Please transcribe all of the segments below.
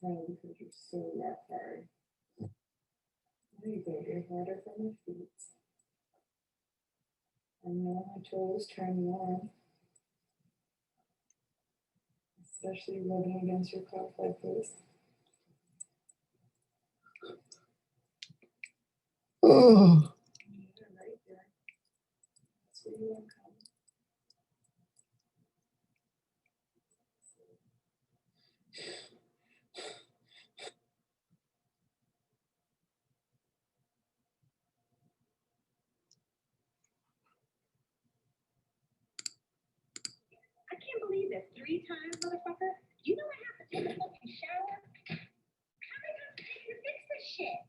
saying because you're so rock hard. There you go, you're harder from your feet. And now my toes turn warm. Especially rubbing against your calf like this. Oh. Yeah, right there. That's where you want to come. I can't believe this. 3 times, motherfucker. You know I have to take a fucking shower? How am I gonna take to fix this shit?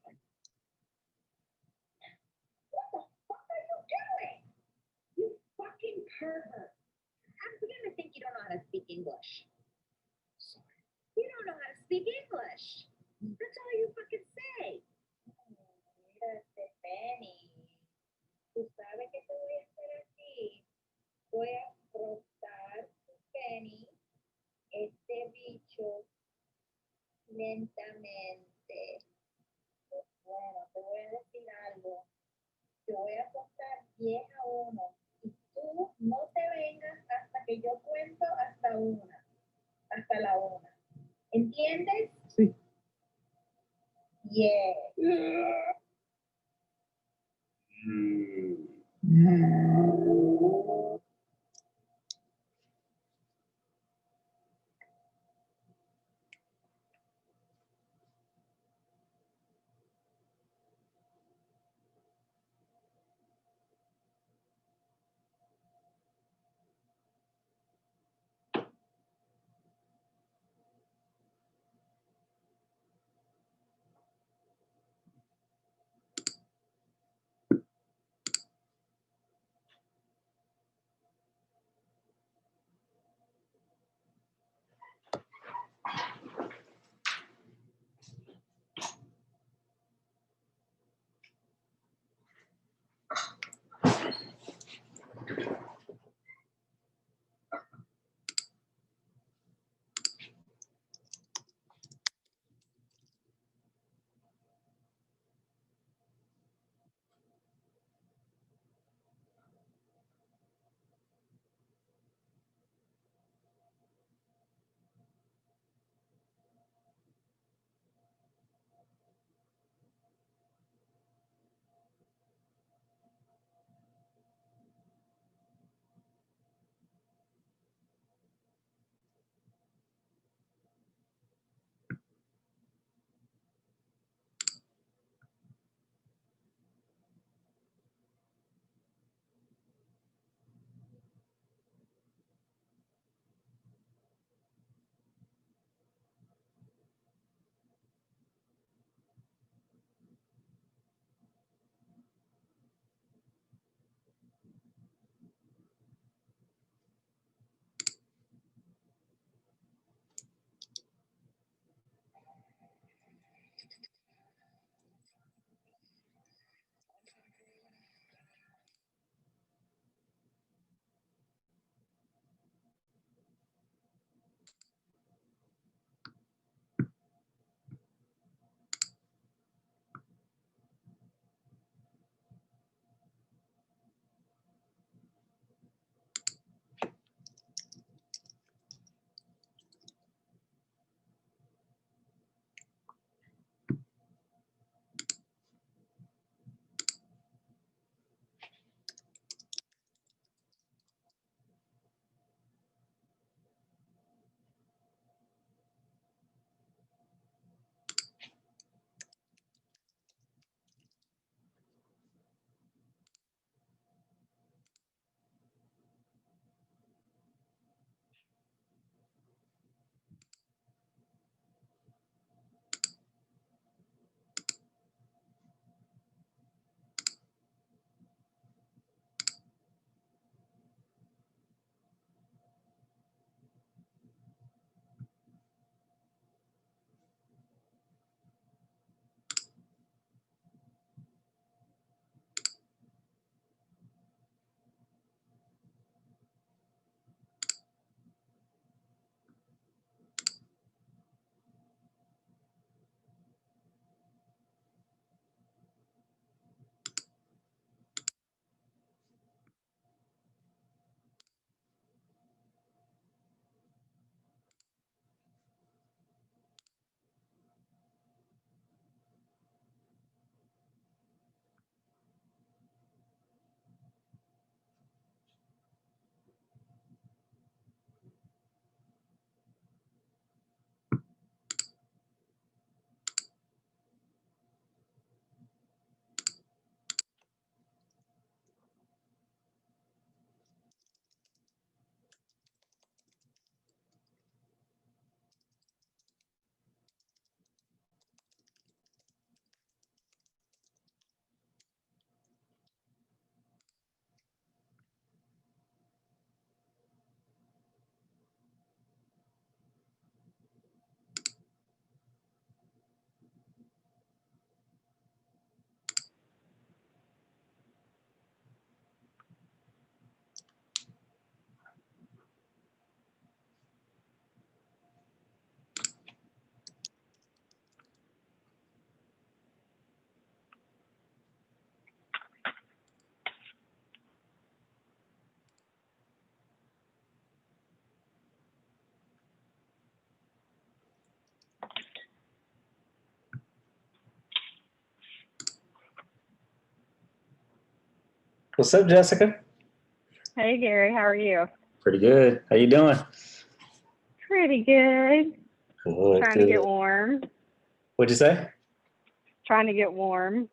What the fuck are you doing? You fucking pervert. I'm beginning to think you don't know how to speak English. Sorry. You don't know how to speak English. That's all you fucking say. Mira, Stephanie. Tú sabes que te voy a hacer aquí. Voy a frotar tu penny, este bicho, lentamente. Bueno, te voy a decir algo. Te voy a apostar 10-1 y tú no te vengas hasta que yo cuento hasta la 1. ¿Entiendes? Sí. Yeah. What's up, Jessica? Hey Gary, how are you? Pretty good. How you doing? Pretty good. Good, Trying to get good. warm. What'd you say? Trying to get warm.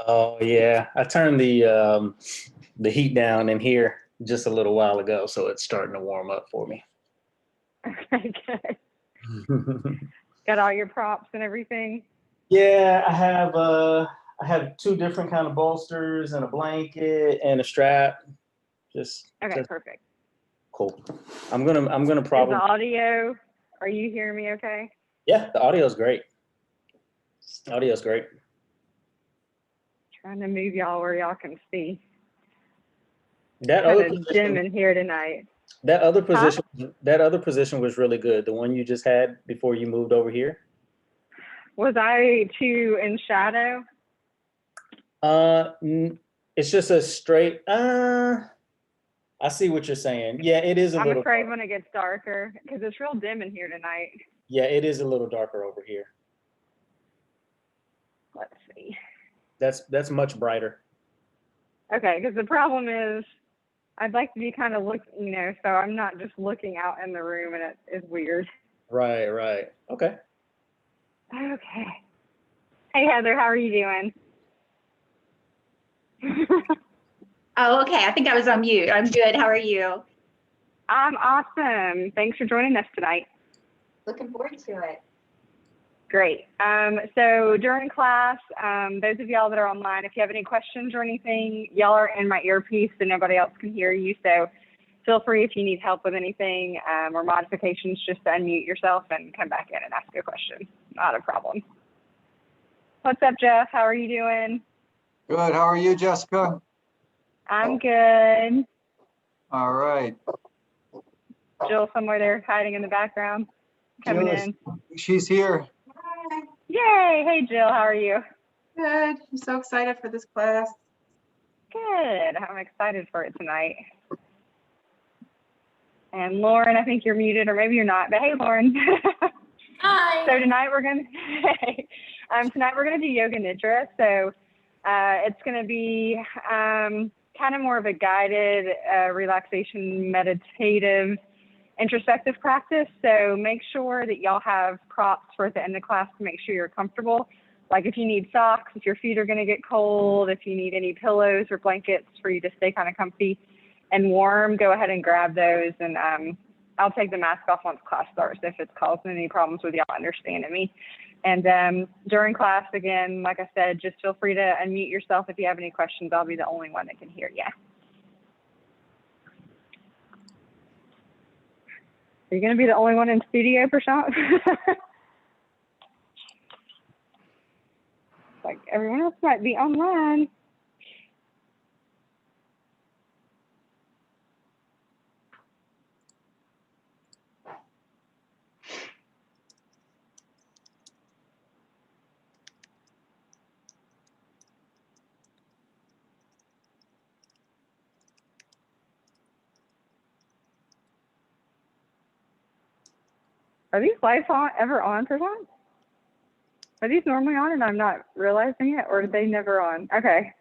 Oh yeah, I turned the heat down in here just a little while ago, so it's starting to warm up for me. Okay, good. Got all your props and everything? Yeah, I have two different kind of bolsters and a blanket and a strap. Just Okay, perfect. cool. I'm gonna Is the probably audio, are you hearing me okay? yeah, the audio's great. Audio's great. Trying to move y'all where y'all can see. That Kind other of position, dim in here tonight. that other position, that other position was really good. The one you just had before you moved over here. Was I too in shadow? It's just a straight. I see what you're saying. Yeah, it is a I'm little. afraid Dark. when it gets darker because it's real dim in here tonight. Yeah, it is a little darker over here. Let's see. That's much brighter. Okay, because the problem is I'd like to be kind of looking, so I'm not just looking out in the room and it is weird. Right, right. Okay. Okay. Hey Heather, how are you doing? Oh, okay. I think I was on mute. I'm good. How are you? I'm awesome. Thanks for joining us tonight. Looking forward to it. Great. So during class, those of y'all that are online, if you have any questions or anything, y'all are in my earpiece so nobody else can hear you. So feel free if you need help with anything or modifications, just to unmute yourself and come back in and ask a question. Not a problem. What's up, Jeff? How are you doing? Good. How are you, Jessica? I'm good. All right. Jill somewhere there hiding in the background, coming Jill, in. she's here. Hi. Yay! Hey Jill, how are you? Good. I'm so excited for this class. Good. I'm excited for it tonight. And Lauren, I think you're muted, or maybe you're not. But hey, Lauren. Hi. So tonight we're gonna do yoga nidra. So it's gonna be kind of more of a guided relaxation, meditative, introspective practice. So make sure that y'all have props for at the end of class to make sure you're comfortable. Like if you need socks, if your feet are gonna get cold, if you need any pillows or blankets for you to stay kind of comfy and warm, go ahead and grab those. And I'll take the mask off once class starts if it's causing any problems with y'all understanding me. And during class, again, like I said, just feel free to unmute yourself if you have any questions. I'll be the only one that can hear you. Are you going to be the only one in studio, Prashant? Like everyone else might be online. Are these lights on ever on, Prashant? Are these normally on and I'm not realizing it, or are they never on? Okay.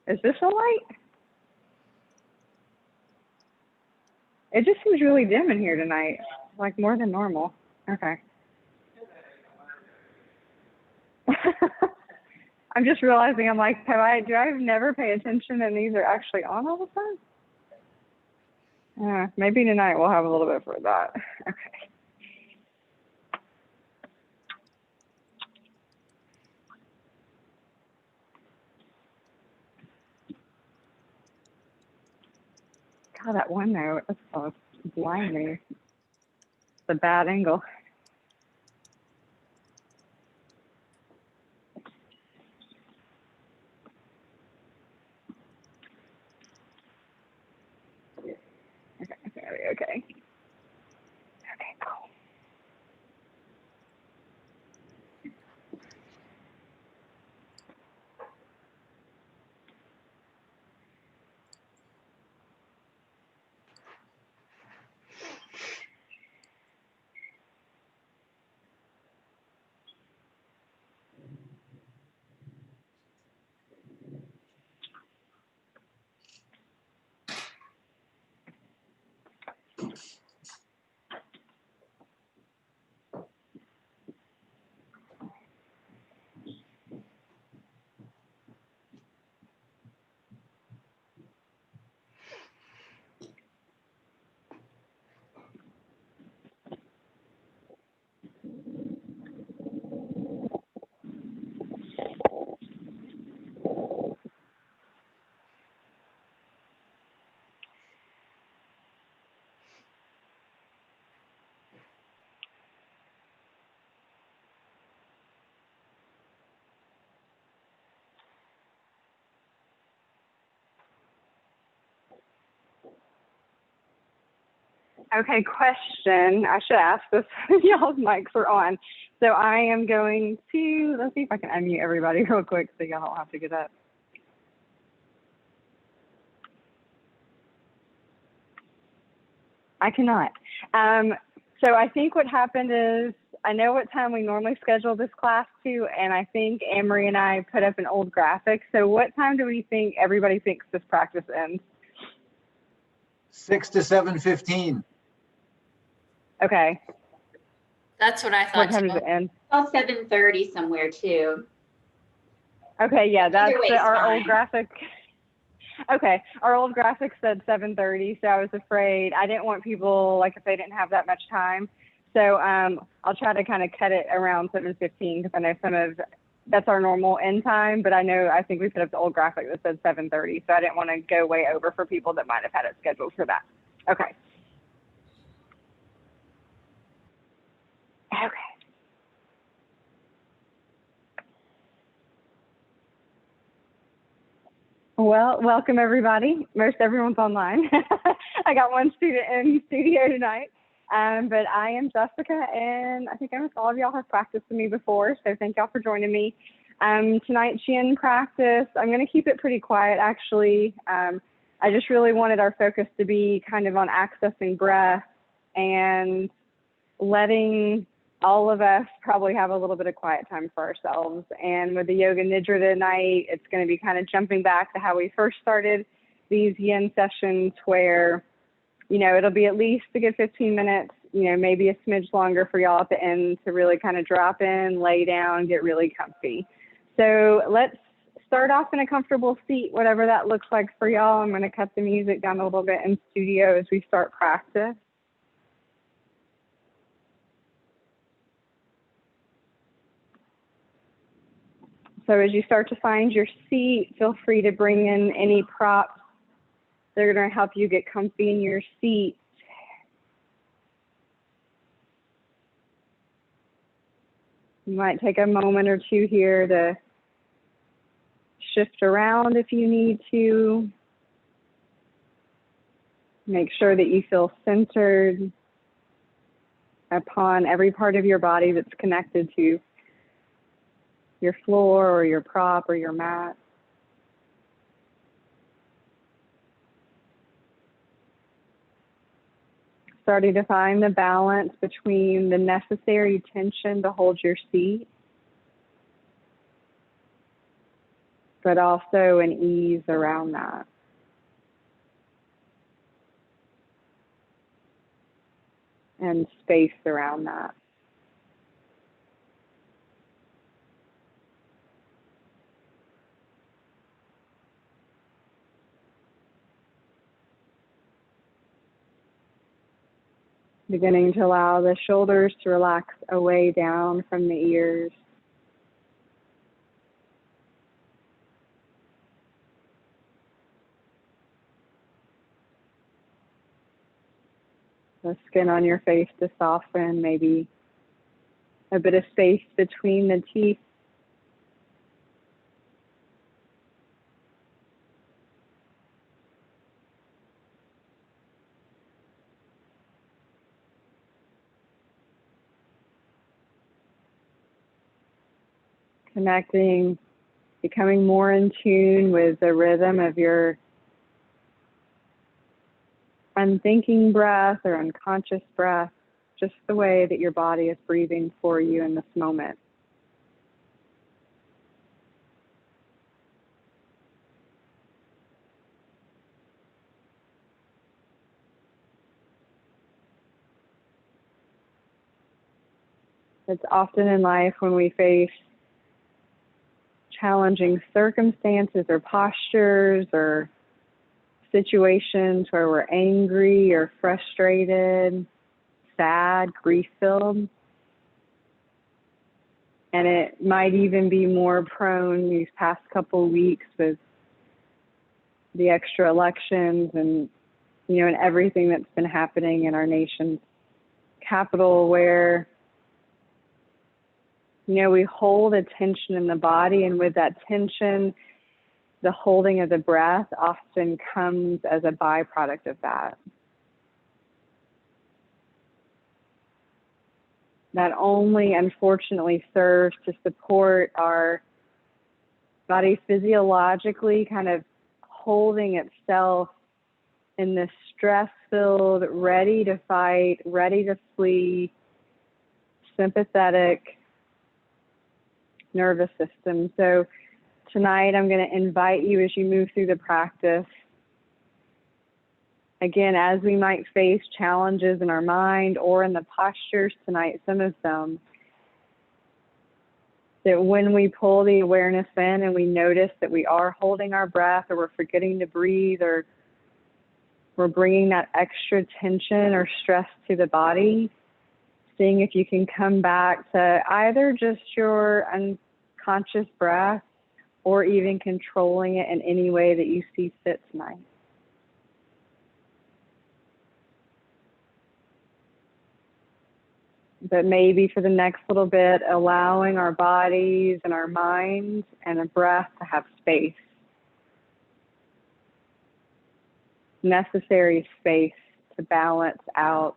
Is this a light? It just seems really dim in here tonight, like more than normal. Okay. I'm just realizing, I'm like, do I never pay attention and these are actually on all the time? Maybe tonight we'll have a little bit for that. Okay. God, that one note, that's so blinding. It's a bad angle. Okay. Okay, cool. Okay, question. I should ask this when y'all's mics are on. So I am going to, let's see if I can unmute everybody real quick so y'all don't have to get up. I cannot. So I think what happened is, I know what time we normally schedule this class to, and I think Amory and I put up an old graphic. So what time do we think everybody thinks this practice ends? 6 to 7:15. Okay. That's what I What thought time does too. it end? About 7:30 somewhere too. Okay, yeah, that's Either way is our fine. old graphic. Okay, our old graphic said 7:30, so I was afraid, I didn't want people, like, if they didn't have that much time. So I'll try to kind of cut it around 7:15 because I know that's our normal end time, but I think we put up the old graphic that said 7:30, so I didn't want to go way over for people that might have had it scheduled for that. Okay. Okay. Well, welcome everybody. Most everyone's online. I got one student in studio tonight, but I am Jessica, and I think almost all of y'all have practiced with me before, so thank y'all for joining me. Tonight's Yin practice, I'm going to keep it pretty quiet actually. I just really wanted our focus to be kind of on accessing breath and letting all of us probably have a little bit of quiet time for ourselves. And with the Yoga Nidra tonight, it's going to be kind of jumping back to how we first started these Yin sessions where, you know, it'll be at least a good 15 minutes, you know, maybe a smidge longer for y'all at the end to really kind of drop in, lay down, get really comfy. So let's start off in a comfortable seat, whatever that looks like for y'all. I'm going to cut the music down a little bit in studio as we start practice. So as you start to find your seat, feel free to bring in any props. They're going to help you get comfy in your seat. You might take a moment or two here to shift around if you need to. Make sure that you feel centered upon every part of your body that's connected to your floor or your prop or your mat. Starting to find the balance between the necessary tension to hold your seat, but also an ease around that. And space around that. Beginning to allow the shoulders to relax away down from the ears. The skin on your face to soften, maybe a bit of space between the teeth. Connecting, becoming more in tune with the rhythm of your unthinking breath or unconscious breath, just the way that your body is breathing for you in this moment. It's often in life when we face challenging circumstances or postures or situations where we're angry or frustrated, sad, grief-filled. And it might even be more prone these past couple of weeks with the extra elections and, you know, and everything that's been happening in our nation's capital where, you know, we hold a tension in the body, and with that tension, the holding of the breath often comes as a byproduct of that. that only unfortunately serves to support our body physiologically kind of holding itself in this stress-filled, ready to fight, ready to flee, sympathetic nervous system. So tonight I'm going to invite you as you move through the practice, again, as we might face challenges in our mind or in the postures tonight, some of them, that when we pull the awareness in and we notice that we are holding our breath or we're forgetting to breathe or we're bringing that extra tension or stress to the body, seeing if you can come back to either just your unconscious breath or even controlling it in any way that you see fit tonight. But maybe for the next little bit, allowing our bodies and our minds and our breath to have space. Necessary space to balance out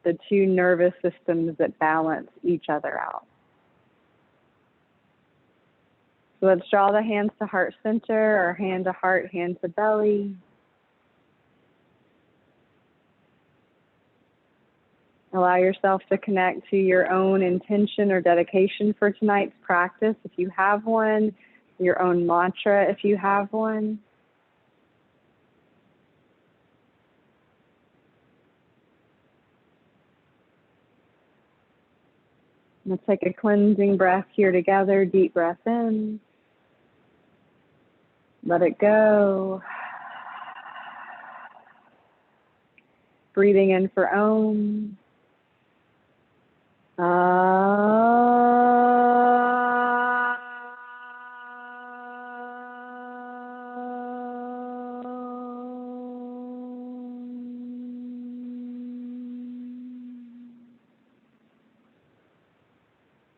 the two nervous systems that balance each other out. So let's draw the hands to heart center, or hand to heart, hand to belly. Allow yourself to connect to your own intention or dedication for tonight's practice, if you have one, your own mantra, if you have one. Let's take a cleansing breath here together. Deep breath in. Let it go. Breathing in for Om.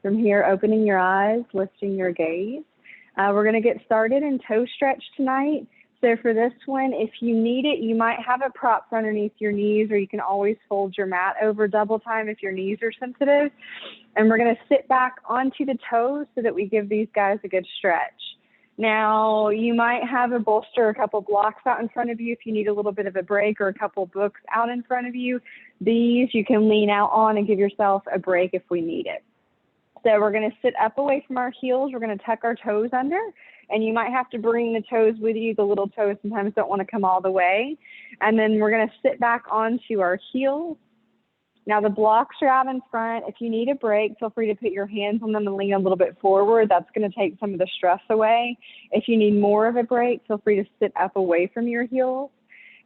From here, opening your eyes, lifting your gaze. We're going to get started in toe stretch tonight. So for this one, if you need it, you might have a prop underneath your knees, or you can always fold your mat over double time if your knees are sensitive. And we're going to sit back onto the toes so that we give these guys a good stretch. Now, you might have a bolster or a couple blocks out in front of you if you need a little bit of a break, or a couple books out in front of you. These you can lean out on and give yourself a break if we need it. So we're going to sit up away from our heels. We're going to tuck our toes under, and you might have to bring the toes with you. The little toes sometimes don't want to come all the way. And then we're going to sit back onto our heels. Now the blocks are out in front. If you need a break, feel free to put your hands on them and lean a little bit forward. That's going to take some of the stress away. If you need more of a break, feel free to sit up away from your heels.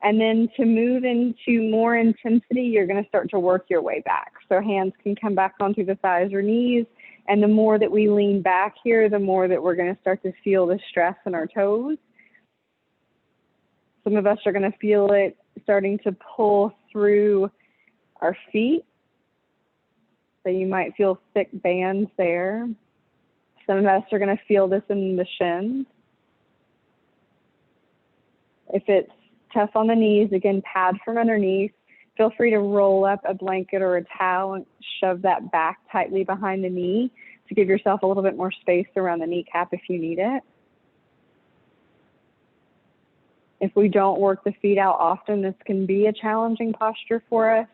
And then to move into more intensity, you're going to start to work your way back. So hands can come back onto the thighs or knees. And the more that we lean back here, the more that we're going to start to feel the stress in our toes. Some of us are going to feel it starting to pull through our feet. So you might feel thick bands there. Some of us are going to feel this in the shins. If it's tough on the knees, again, pad from underneath. Feel free to roll up a blanket or a towel and shove that back tightly behind the knee to give yourself a little bit more space around the kneecap if you need it. If we don't work the feet out often, this can be a challenging posture for us.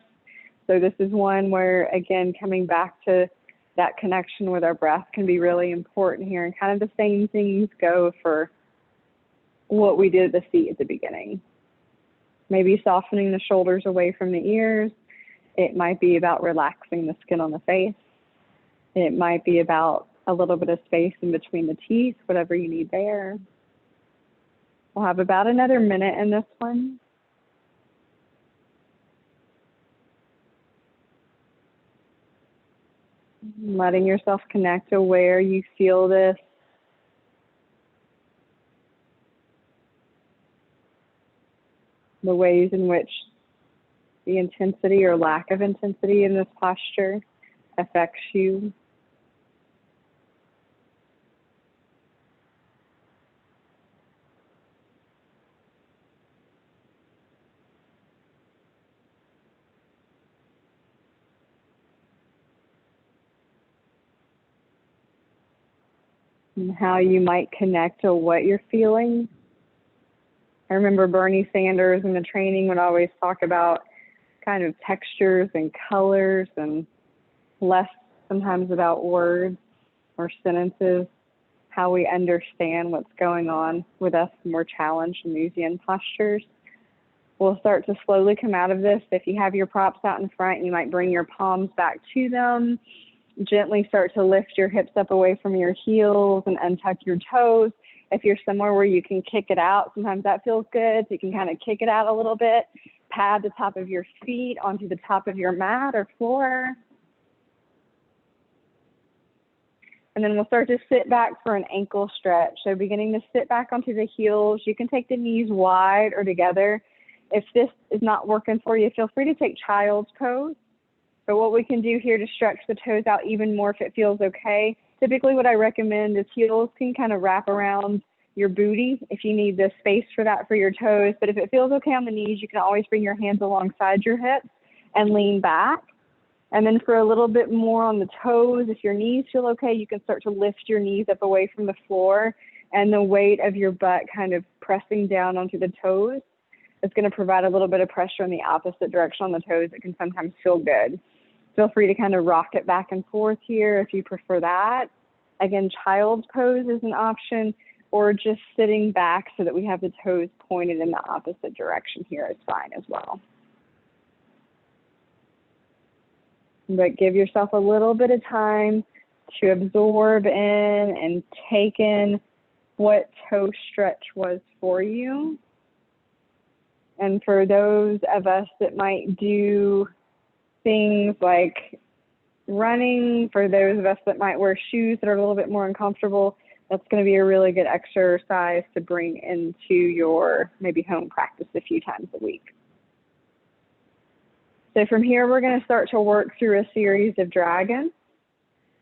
So this is one where, again, coming back to that connection with our breath can be really important here. And kind of the same things go for what we did at the feet at the beginning. Maybe softening the shoulders away from the ears. It might be about relaxing the skin on the face. It might be about a little bit of space in between the teeth, whatever you need there. We'll have about another minute in this one. Letting yourself connect to where you feel this. The ways in which the intensity or lack of intensity in this posture affects you. and how you might connect to what you're feeling. I remember Bernie Sanders in the training would always talk about kind of textures and colors and less sometimes about words or sentences, how we understand what's going on with us when we're challenged in these yin postures. We'll start to slowly come out of this. If you have your props out in front, you might bring your palms back to them. Gently start to lift your hips up away from your heels and untuck your toes. If you're somewhere where you can kick it out, sometimes that feels good. So you can kind of kick it out a little bit. Pad the top of your feet onto the top of your mat or floor. And then we'll start to sit back for an ankle stretch. So beginning to sit back onto the heels. You can take the knees wide or together. If this is not working for you, feel free to take child's pose. But what we can do here to stretch the toes out even more if it feels okay, typically what I recommend is heels can kind of wrap around your booty if you need the space for that for your toes. But if it feels okay on the knees, you can always bring your hands alongside your hips and lean back. And then for a little bit more on the toes, if your knees feel okay, you can start to lift your knees up away from the floor and the weight of your butt kind of pressing down onto the toes. It's going to provide a little bit of pressure in the opposite direction on the toes. It can sometimes feel good. Feel free to kind of rock it back and forth here if you prefer that. Again, child's pose is an option, or just sitting back so that we have the toes pointed in the opposite direction here is fine as well. But give yourself a little bit of time to absorb in and take in what toe stretch was for you. And for those of us that might do things like running, for those of us that might wear shoes that are a little bit more uncomfortable, that's going to be a really good exercise to bring into your maybe home practice a few times a week. So from here, we're going to start to work through a series of dragons.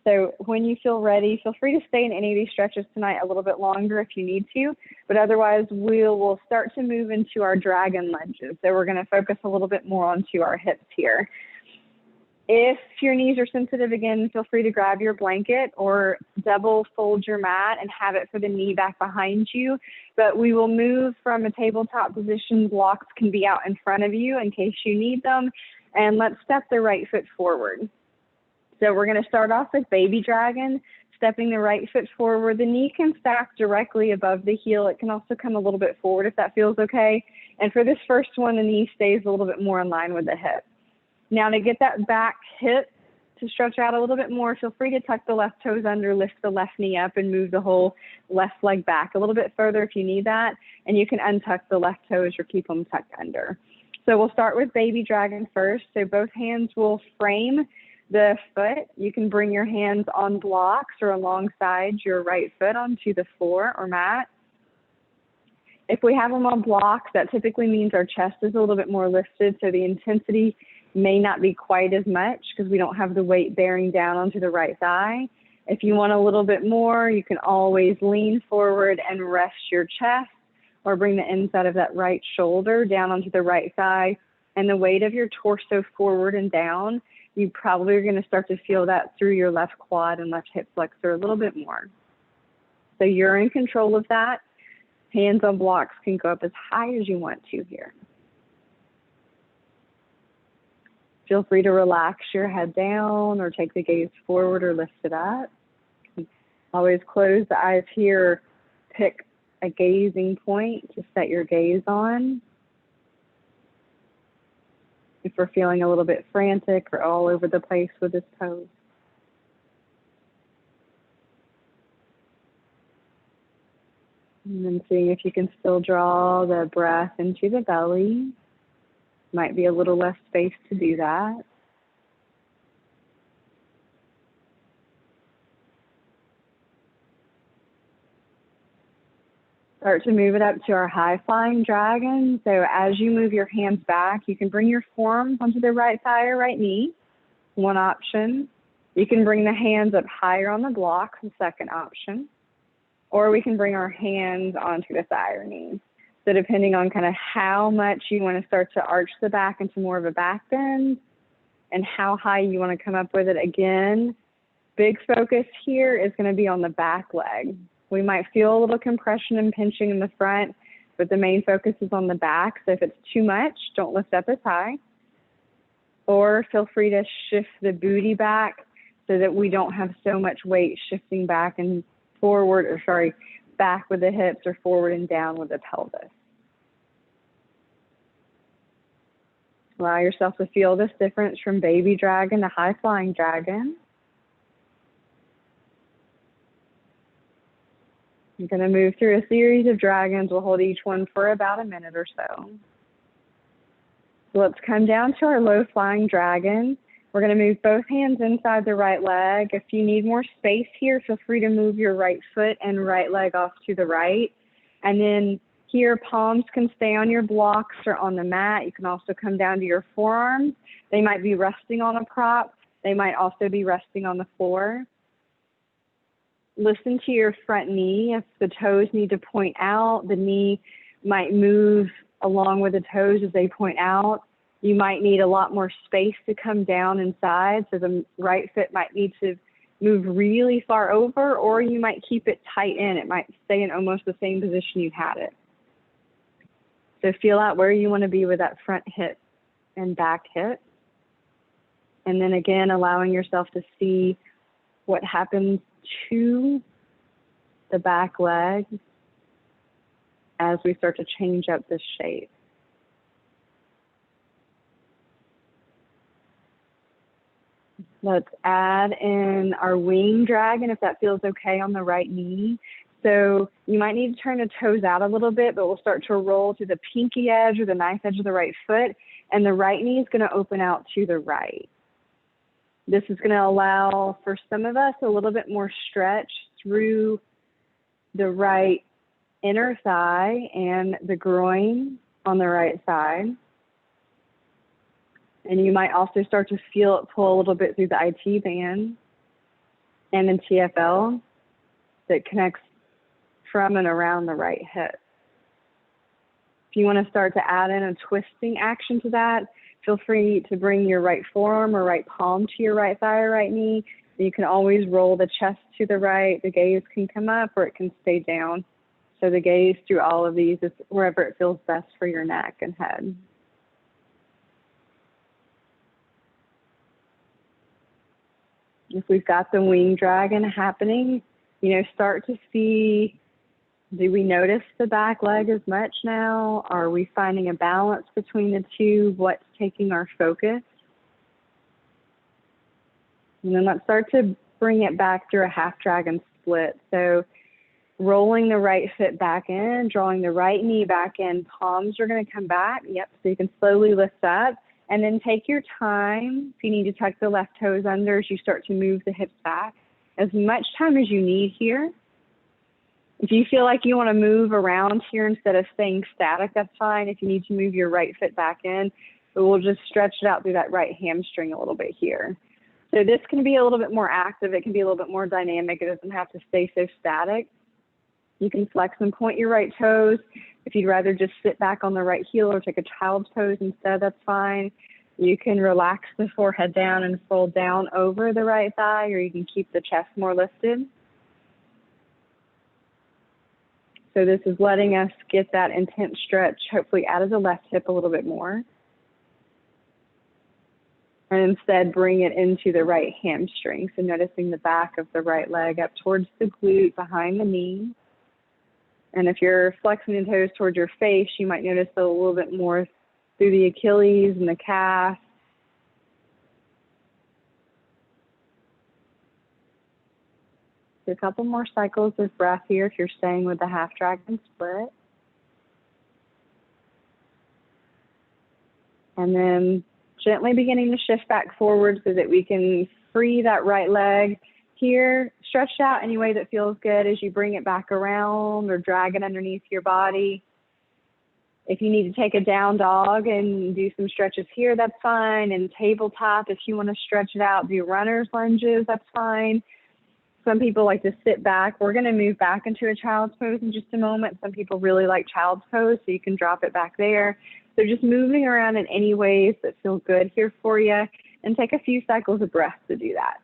So when you feel ready, feel free to stay in any of these stretches tonight a little bit longer if you need to, but otherwise we'll start to move into our dragon lunges. So we're going to focus a little bit more onto our hips here. If your knees are sensitive, again, feel free to grab your blanket or double fold your mat and have it for the knee back behind you. But we will move from a tabletop position. Blocks can be out in front of you in case you need them. And let's step the right foot forward. So we're going to start off with baby dragon, stepping the right foot forward. The knee can stack directly above the heel. It can also come a little bit forward if that feels okay. And for this first one, the knee stays a little bit more in line with the hip. Now to get that back hip to stretch out a little bit more, feel free to tuck the left toes under, lift the left knee up, and move the whole left leg back a little bit further if you need that. And you can untuck the left toes or keep them tucked under. So we'll start with baby dragon first. So both hands will frame the foot. You can bring your hands on blocks or alongside your right foot onto the floor or mat. If we have them on blocks, that typically means our chest is a little bit more lifted, so the intensity may not be quite as much because we don't have the weight bearing down onto the right thigh. If you want a little bit more, you can always lean forward and rest your chest or bring the inside of that right shoulder down onto the right thigh and the weight of your torso forward and down. You probably are going to start to feel that through your left quad and left hip flexor a little bit more. So you're in control of that. Hands on blocks can go up as high as you want to here. Feel free to relax your head down or take the gaze forward or lift it up. Always close the eyes here. Pick a gazing point to set your gaze on. If we're feeling a little bit frantic or all over the place with this pose. And then seeing if you can still draw the breath into the belly. Might be a little less space to do that. Start to move it up to our high flying dragon. So as you move your hands back, you can bring your forearms onto the right thigh or right knee. One option. You can bring the hands up higher on the block, the second option. Or we can bring our hands onto the thigh or knee. So depending on kind of how much you want to start to arch the back into more of a back bend and how high you want to come up with it again, big focus here is going to be on the back leg. We might feel a little compression and pinching in the front, but the main focus is on the back. So if it's too much, don't lift up as high. Or feel free to shift the booty back so that we don't have so much weight shifting back and forward, or sorry, back with the hips or forward and down with the pelvis. Allow yourself to feel this difference from baby dragon to high flying dragon. You're going to move through a series of dragons. We'll hold each one for about a minute or so. So let's come down to our low flying dragon. We're going to move both hands inside the right leg. If you need more space here, feel free to move your right foot and right leg off to the right. And then here, palms can stay on your blocks or on the mat. You can also come down to your forearms. They might be resting on a prop. They might also be resting on the floor. Listen to your front knee. If the toes need to point out, the knee might move along with the toes as they point out. You might need a lot more space to come down inside, so the right foot might need to move really far over, or you might keep it tight in. It might stay in almost the same position you had it. So feel out where you want to be with that front hip and back hip. And then again, allowing yourself to see what happens to the back leg as we start to change up this shape. Let's add in our wing dragon if that feels okay on the right knee. So you might need to turn the toes out a little bit, but we'll start to roll to the pinky edge or the knife edge of the right foot, and the right knee is going to open out to the right. This is going to allow, for some of us, a little bit more stretch through the right inner thigh and the groin on the right side. And you might also start to feel it pull a little bit through the IT band and the TFL that connects from and around the right hip. If you want to start to add in a twisting action to that, feel free to bring your right forearm or right palm to your right thigh or right knee. You can always roll the chest to the right. The gaze can come up or it can stay down. So the gaze through all of these is wherever it feels best for your neck and head. If we've got the wing dragon happening, start to see, do we notice the back leg as much now? Are we finding a balance between the two? What's taking our focus? And then let's start to bring it back through a half dragon split. So rolling the right foot back in, drawing the right knee back in, palms are going to come back. Yep, so you can slowly lift up. And then take your time. If you need to tuck the left toes under as you start to move the hips back, as much time as you need here. If you feel like you want to move around here instead of staying static, that's fine. If you need to move your right foot back in, but we'll just stretch it out through that right hamstring a little bit here. So this can be a little bit more active. It can be a little bit more dynamic. It doesn't have to stay so static. You can flex and point your right toes. If you'd rather just sit back on the right heel or take a child's pose instead, that's fine. You can relax the forehead down and fold down over the right thigh, or you can keep the chest more lifted. So this is letting us get that intense stretch, hopefully out of the left hip a little bit more. And instead bring it into the right hamstring. So noticing the back of the right leg up towards the glute behind the knee. And if you're flexing the toes towards your face, you might notice a little bit more through the Achilles and the calf. So a couple more cycles of breath here if you're staying with the half dragon split. And then gently beginning to shift back forward so that we can free that right leg here, stretched out any way that feels good as you bring it back around or drag it underneath your body. If you need to take a down dog and do some stretches here, that's fine. And tabletop, if you want to stretch it out, do runner's lunges, that's fine. Some people like to sit back. We're going to move back into a child's pose in just a moment. Some people really like child's pose, so you can drop it back there. So just moving around in any ways that feel good here for you, and take a few cycles of breath to do that.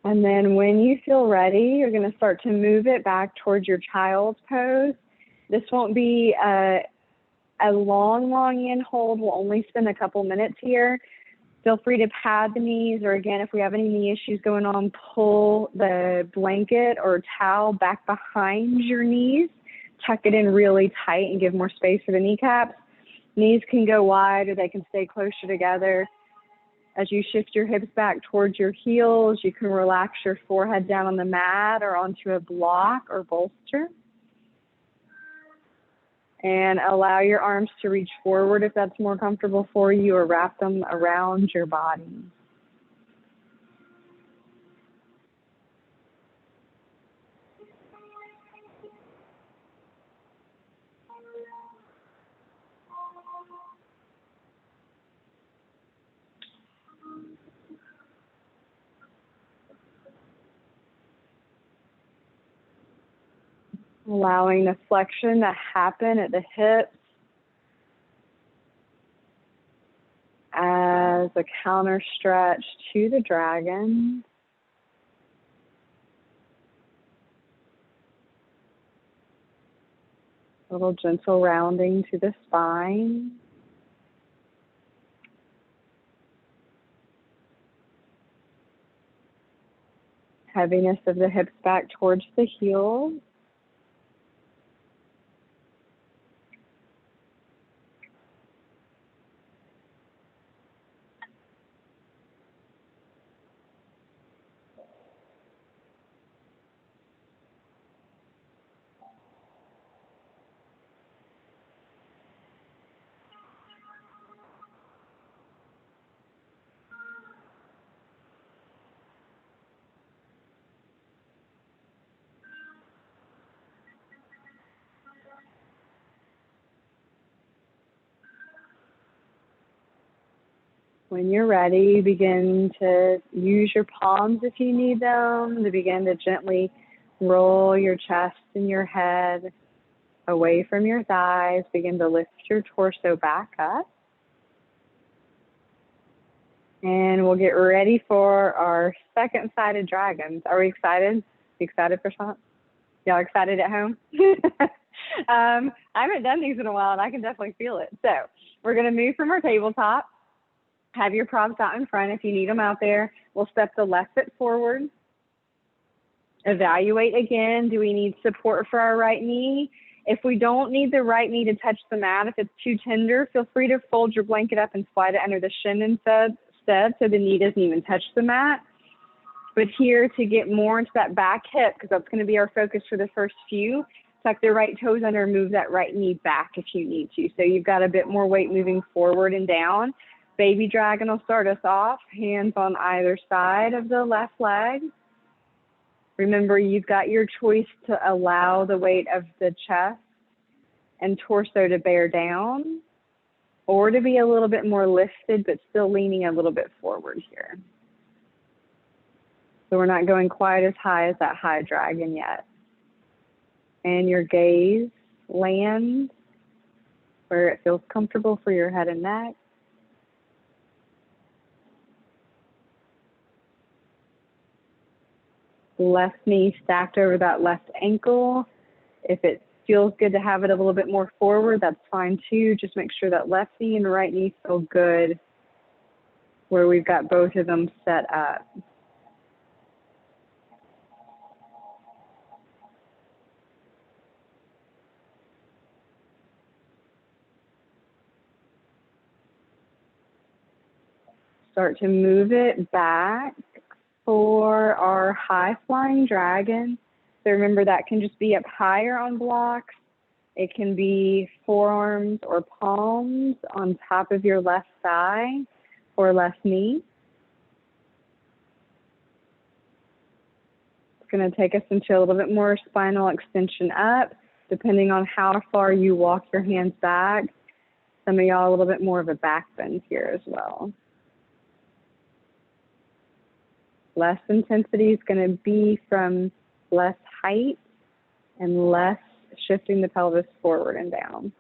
And then when you feel ready, you're going to start to move it back towards your child's pose. This won't be a long in hold. We'll only spend a couple minutes here. Feel free to pad the knees, or again, if we have any knee issues going on, pull the blanket or towel back behind your knees. Tuck it in really tight and give more space for the kneecaps. Knees can go wide or they can stay closer together. As you shift your hips back towards your heels, you can relax your forehead down on the mat or onto a block or bolster. And allow your arms to reach forward if that's more comfortable for you, or wrap them around your body. Allowing the flexion to happen at the hips as a counter stretch to the dragon. A little gentle rounding to the spine. Heaviness of the hips back towards the heels. When you're ready, begin to use your palms if you need them to begin to gently roll your chest and your head away from your thighs. Begin to lift your torso back up. And we'll get ready for our second-sided dragons. Are we excited? Excited for something? Y'all excited at home? I haven't done these in a while, and I can definitely feel it. So we're going to move from our tabletop. Have your props out in front if you need them out there. We'll step the left foot forward. Evaluate again. Do we need support for our right knee? If we don't need the right knee to touch the mat, if it's too tender, feel free to fold your blanket up and slide it under the shin instead so the knee doesn't even touch the mat. But here, to get more into that back hip, because that's going to be our focus for the first few, tuck the right toes under and move that right knee back if you need to. So you've got a bit more weight moving forward and down. Baby dragon will start us off, hands on either side of the left leg. Remember, you've got your choice to allow the weight of the chest and torso to bear down, or to be a little bit more lifted, but still leaning a little bit forward here. So we're not going quite as high as that high dragon yet. And your gaze lands where it feels comfortable for your head and neck. Left knee stacked over that left ankle. If it feels good to have it a little bit more forward, that's fine too. Just make sure that left knee and right knee feel good where we've got both of them set up. Start to move it back for our high flying dragon. So remember, that can just be up higher on blocks. It can be forearms or palms on top of your left thigh or left knee. It's going to take us into a little bit more spinal extension up, depending on how far you walk your hands back. Some of y'all a little bit more of a back bend here as well. Less intensity is going to be from less height and less shifting the pelvis forward and down.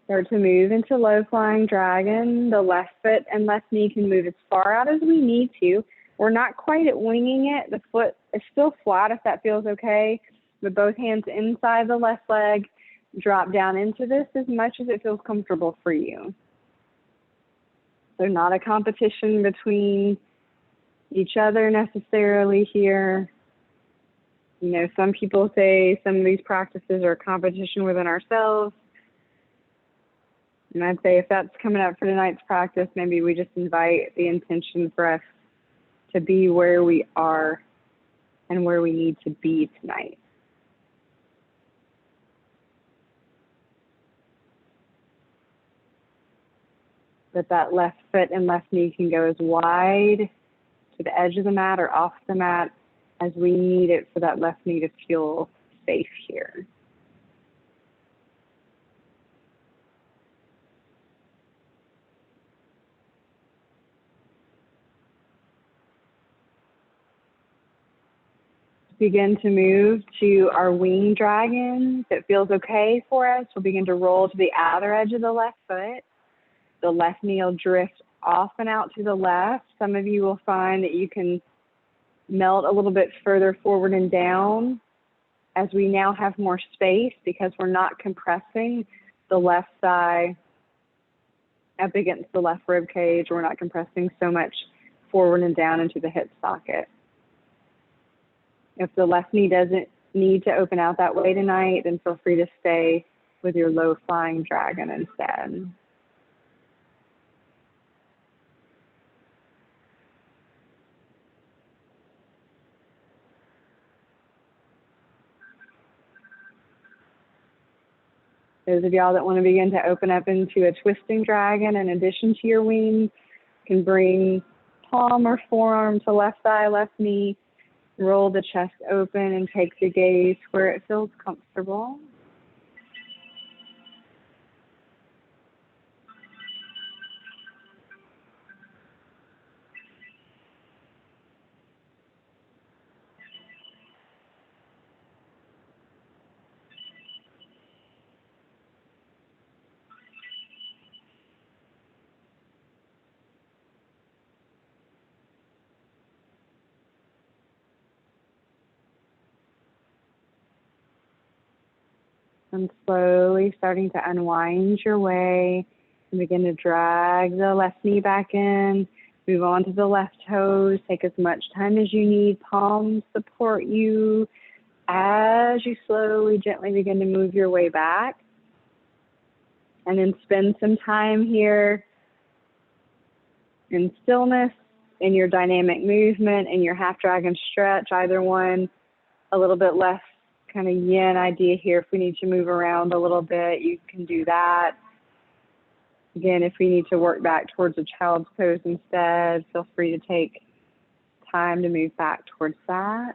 Start to move into low flying dragon. The left foot and left knee can move as far out as we need to. We're not quite at winging it. The foot is still flat if that feels okay. With both hands inside the left leg, drop down into this as much as it feels comfortable for you. So not a competition between each other necessarily here. You know, some people say some of these practices are a competition within ourselves. And I'd say if that's coming up for tonight's practice, maybe we just invite the intention for us to be where we are and where we need to be tonight. That left foot and left knee can go as wide to the edge of the mat or off the mat as we need it for that left knee to feel safe here. Begin to move to our wing dragon. If it feels okay for us, we'll begin to roll to the outer edge of the left foot. The left knee will drift off and out to the left. Some of you will find that you can melt a little bit further forward and down as we now have more space because we're not compressing the left thigh up against the left rib cage. We're not compressing so much forward and down into the hip socket. If the left knee doesn't need to open out that way tonight, then feel free to stay with your low flying dragon instead. Those of y'all that want to begin to open up into a twisting dragon in addition to your wings can bring palm or forearm to left thigh, left knee, roll the chest open and take the gaze where it feels comfortable. And slowly starting to unwind your way and begin to drag the left knee back in, move on to the left toes, take as much time as you need, palms support you as you slowly, gently begin to move your way back. And then spend some time here in stillness, in your dynamic movement, in your half dragon stretch, either one a little bit less kind of yin idea here. If we need to move around a little bit, you can do that. Again, if we need to work back towards a child's pose instead, feel free to take time to move back towards that.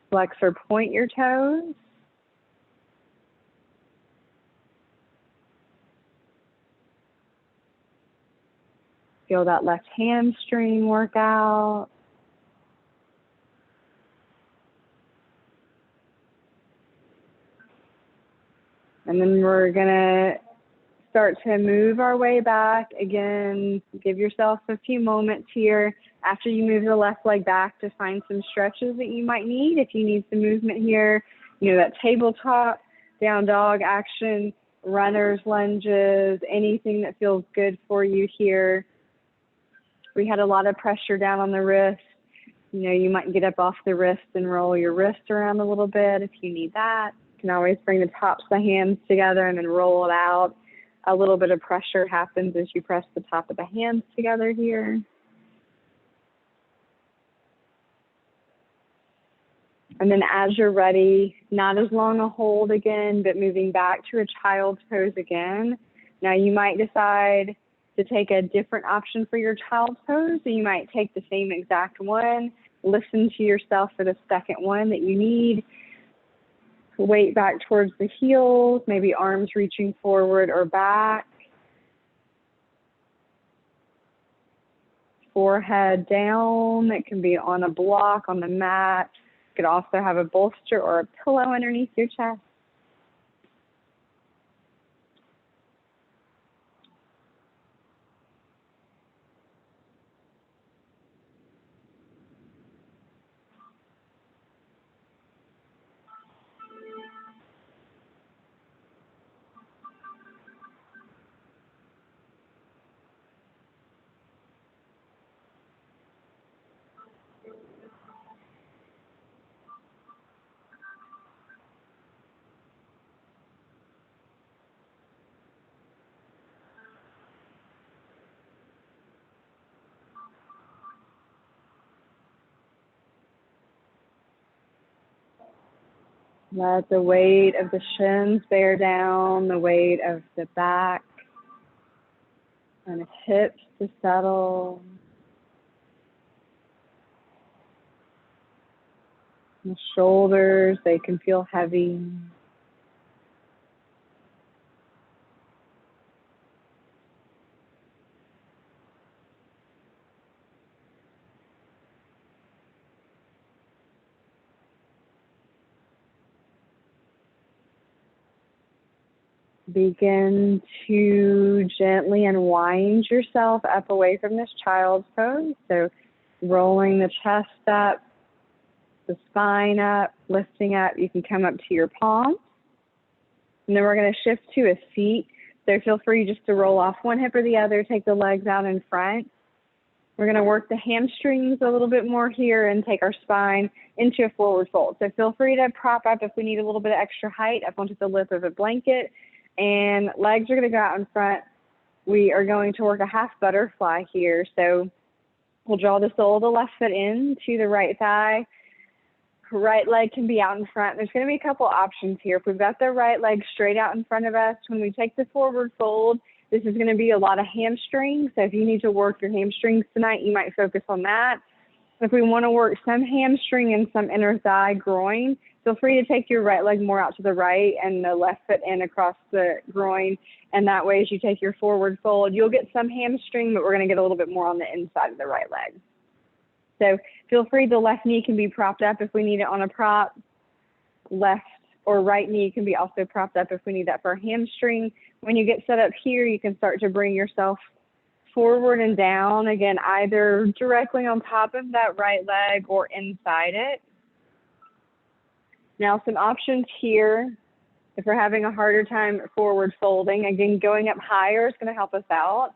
Flex or point your toes. Feel that left hamstring work out. And then we're gonna start to move our way back. Again, give yourself a few moments here after you move the left leg back to find some stretches that you might need. If you need some movement here, you know, that tabletop, down dog action, runner's lunges, anything that feels good for you here. We had a lot of pressure down on the wrist. You know, you might get up off the wrist and roll your wrist around a little bit if you need that. You can always bring the tops of the hands together and then roll it out. A little bit of pressure happens as you press the top of the hands together here. And then as you're ready, not as long a hold again, but moving back to a child's pose again. Now you might decide to take a different option for your child's pose, so you might take the same exact one, listen to yourself for the second one that you need. Weight back towards the heels, maybe arms reaching forward or back. Forehead down, it can be on a block on the mat. You could also have a bolster or a pillow underneath your chest. Let the weight of the shins bear down, the weight of the back and the hips to settle. The shoulders, they can feel heavy. Begin to gently unwind yourself up away from this child's pose. So rolling the chest up, the spine up, lifting up. You can come up to your palms. And then we're going to shift to a seat. So feel free just to roll off one hip or the other, take the legs out in front. We're going to work the hamstrings a little bit more here and take our spine into a forward fold. So feel free to prop up if we need a little bit of extra height up onto the lip of a blanket. And legs are going to go out in front. We are going to work a half butterfly here. So we'll draw the sole of the left foot in to the right thigh. Right leg can be out in front. There's going to be a couple options here. If we've got the right leg straight out in front of us, when we take the forward fold, this is going to be a lot of hamstrings. So if you need to work your hamstrings tonight, you might focus on that. If we want to work some hamstring and some inner thigh groin, feel free to take your right leg more out to the right and the left foot in across the groin. And that way, as you take your forward fold, you'll get some hamstring, but we're going to get a little bit more on the inside of the right leg. So feel free, the left knee can be propped up if we need it on a prop. Left or right knee can be also propped up if we need that for a hamstring. When you get set up here, you can start to bring yourself forward and down, again, either directly on top of that right leg or inside it. Now, some options here, if we're having a harder time forward folding, again, going up higher is going to help us out.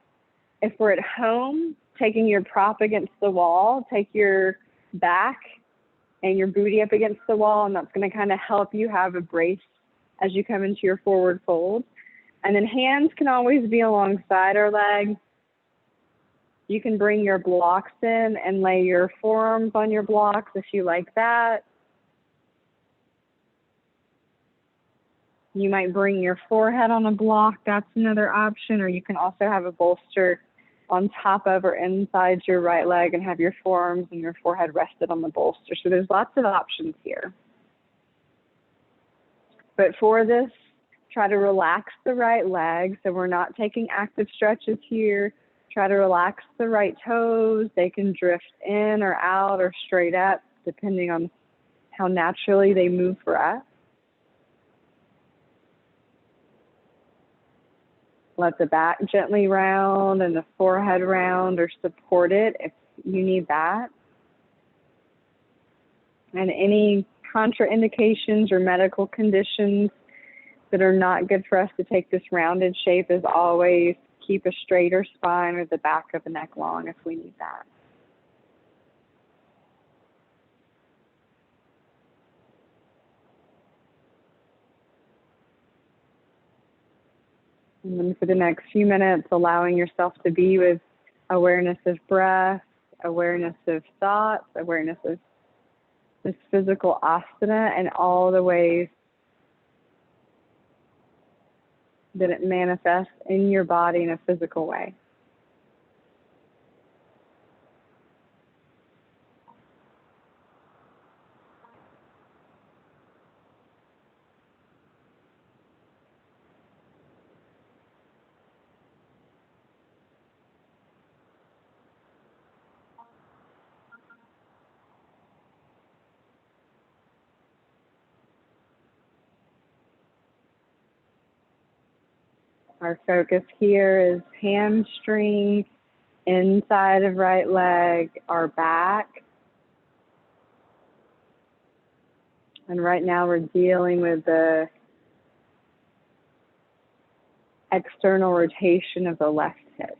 If we're at home, taking your prop against the wall, take your back and your booty up against the wall, and that's going to kind of help you have a brace as you come into your forward fold. And then hands can always be alongside our legs. You can bring your blocks in and lay your forearms on your blocks if you like that. You might bring your forehead on a block. That's another option. Or you can also have a bolster on top of or inside your right leg and have your forearms and your forehead rested on the bolster. So there's lots of options here. But for this, try to relax the right leg. So we're not taking active stretches here. Try to relax the right toes. They can drift in or out or straight up, depending on how naturally they move for us. Let the back gently round and the forehead round or support it if you need that. And any contraindications or medical conditions that are not good for us to take this rounded shape is always keep a straighter spine or the back of the neck long if we need that. And then for the next few minutes, allowing yourself to be with awareness of breath, awareness of thoughts, awareness of this physical asana and all the ways that it manifests in your body in a physical way. Our focus here is hamstring, inside of right leg, our back. And right now we're dealing with the external rotation of the left hip.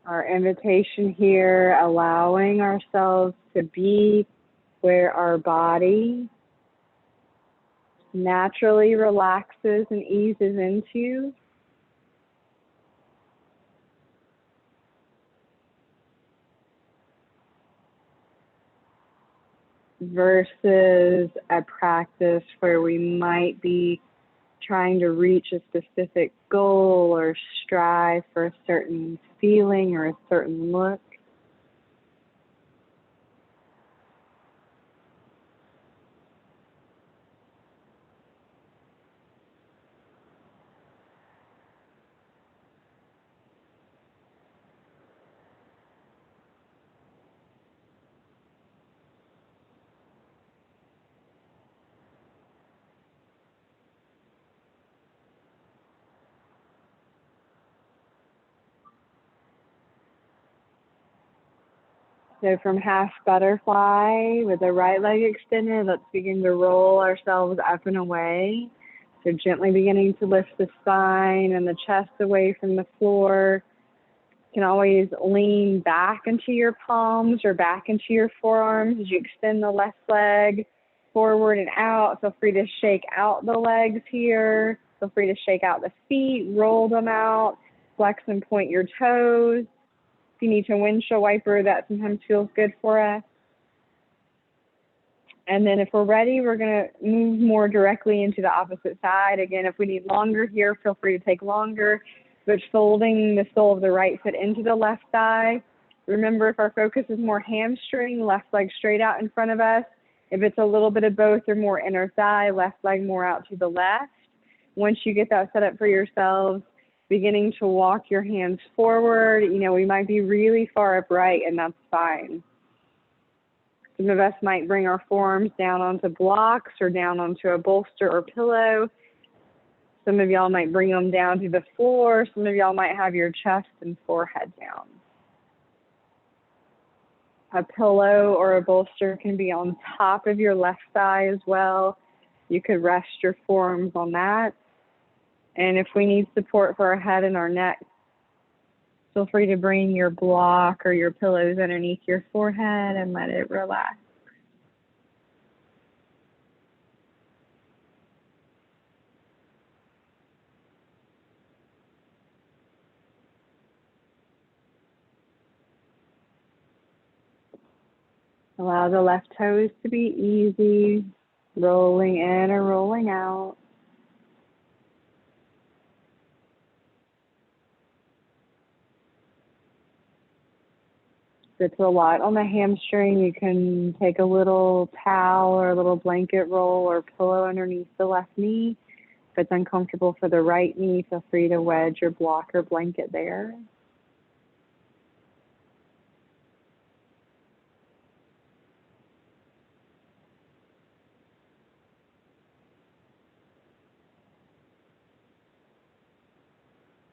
Our invitation here, allowing ourselves to be where our body naturally relaxes and eases into. Versus a practice where we might be trying to reach a specific goal or strive for a certain feeling or a certain look. So from half butterfly with the right leg extended, let's begin to roll ourselves up and away. So gently beginning to lift the spine and the chest away from the floor. You can always lean back into your palms or back into your forearms as you extend the left leg forward and out. Feel free to shake out the legs here. Feel free to shake out the feet, roll them out, flex and point your toes. If you need to windshield wiper, that sometimes feels good for us. And then if we're ready, we're going to move more directly into the opposite side. Again, if we need longer here, feel free to take longer, but folding the sole of the right foot into the left thigh. Remember, if our focus is more hamstring, left leg straight out in front of us. If it's a little bit of both or more inner thigh, left leg more out to the left. Once you get that set up for yourselves, beginning to walk your hands forward. You know, we might be really far upright, and that's fine. Some of us might bring our forearms down onto blocks or down onto a bolster or pillow. Some of y'all might bring them down to the floor. Some of y'all might have your chest and forehead down. A pillow or a bolster can be on top of your left thigh as well. You could rest your forearms on that. And if we need support for our head and our neck, feel free to bring your block or your pillows underneath your forehead and let it relax. Allow the left toes to be easy, rolling in or rolling out. If it's a lot on the hamstring, you can take a little towel or a little blanket roll or pillow underneath the left knee. If it's uncomfortable for the right knee, feel free to wedge your block or blanket there.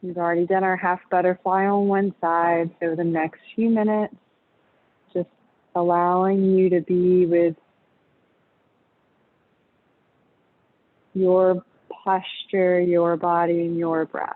We've already done our half butterfly on one side, so the next few minutes, just allowing you to be with your posture, your body, and your breath.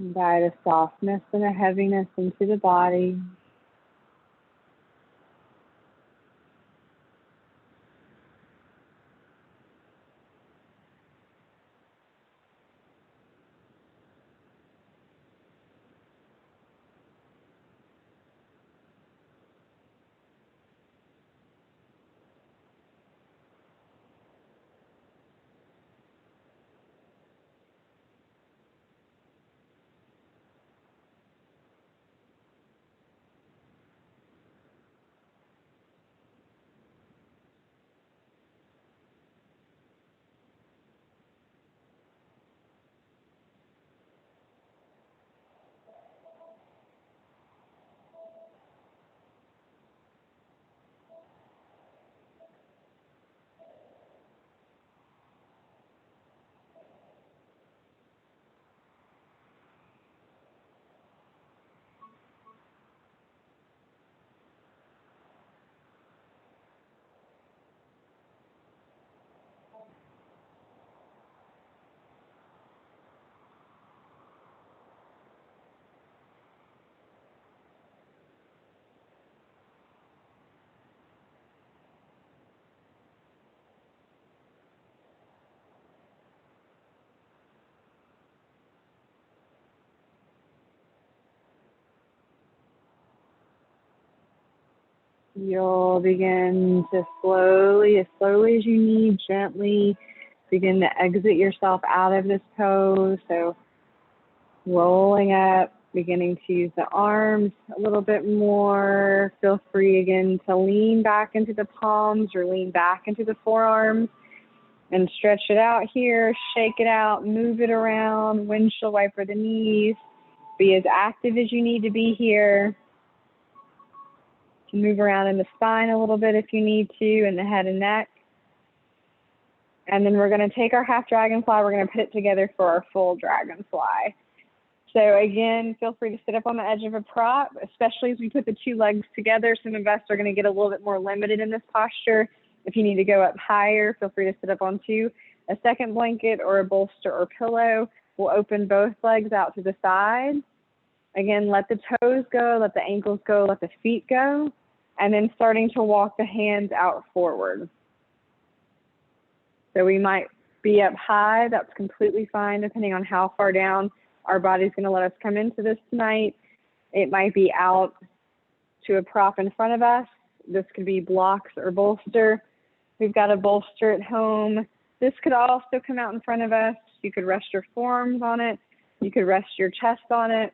Invite a softness and a heaviness into the body. You'll begin to slowly as you need, gently begin to exit yourself out of this pose. So rolling up, beginning to use the arms a little bit more. Feel free again to lean back into the palms or lean back into the forearms and stretch it out here, shake it out, move it around, windshield wiper the knees. Be as active as you need to be here. Move around in the spine a little bit if you need to, and the head and neck. And then we're going to take our half dragonfly, we're going to put it together for our full dragonfly. So again, feel free to sit up on the edge of a prop, especially as we put the two legs together. Some of us are going to get a little bit more limited in this posture. If you need to go up higher, feel free to sit up on a second blanket or a bolster or pillow. We'll open both legs out to the side. Again, let the toes go, let the ankles go, let the feet go. And then starting to walk the hands out forward. So we might be up high, that's completely fine depending on how far down our body's gonna let us come into this tonight. It might be out to a prop in front of us. This could be blocks or bolster. We've got a bolster at home. This could also come out in front of us. You could rest your forearms on it. You could rest your chest on it.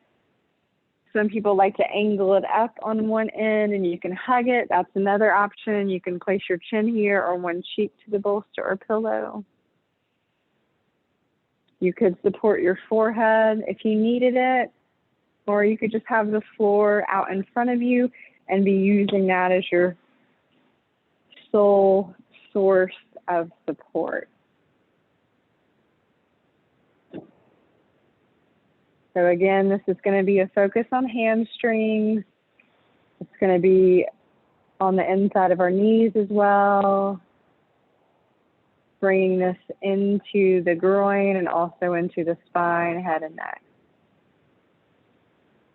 Some people like to angle it up on one end and you can hug it. That's another option. You can place your chin here or one cheek to the bolster or pillow. You could support your forehead if you needed it, or you could just have the floor out in front of you and be using that as your sole source of support. So again, this is going to be a focus on hamstrings. It's going to be on the inside of our knees as well. Bringing this into the groin and also into the spine, head, and neck.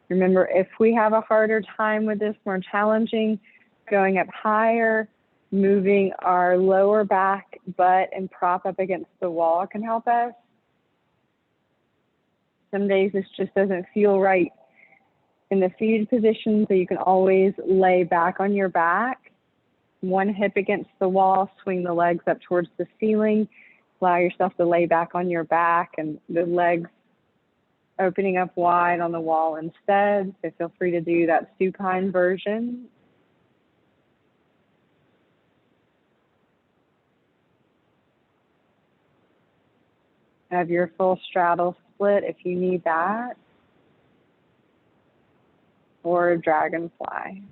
Remember, if we have a harder time with this, more challenging, going up higher, moving our lower back, butt, and prop up against the wall can help us. Some days this just doesn't feel right in the seated position, so you can always lay back on your back, one hip against the wall, swing the legs up towards the ceiling, allow yourself to lay back on your back and the legs opening up wide on the wall instead. So feel free to do that supine version. Have your full straddle split if you need that, or dragonfly.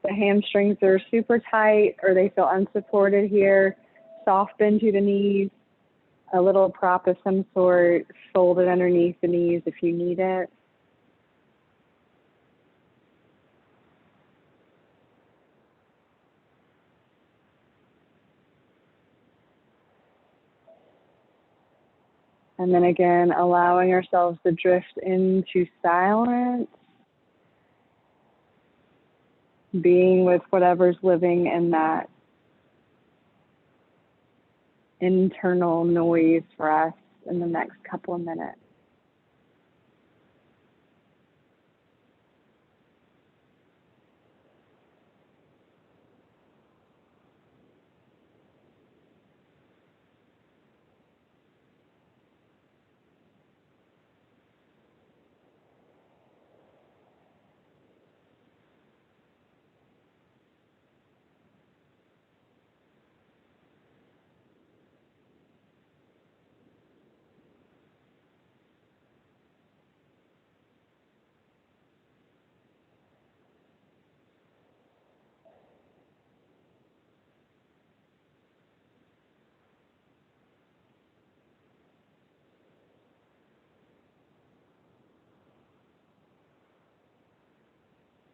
The hamstrings are super tight or they feel unsupported here. Soft bend to the knees. a little prop of some sort folded underneath the knees if you need it. And then again, allowing ourselves to drift into silence, being with whatever's living in that internal noise for us in the next couple of minutes.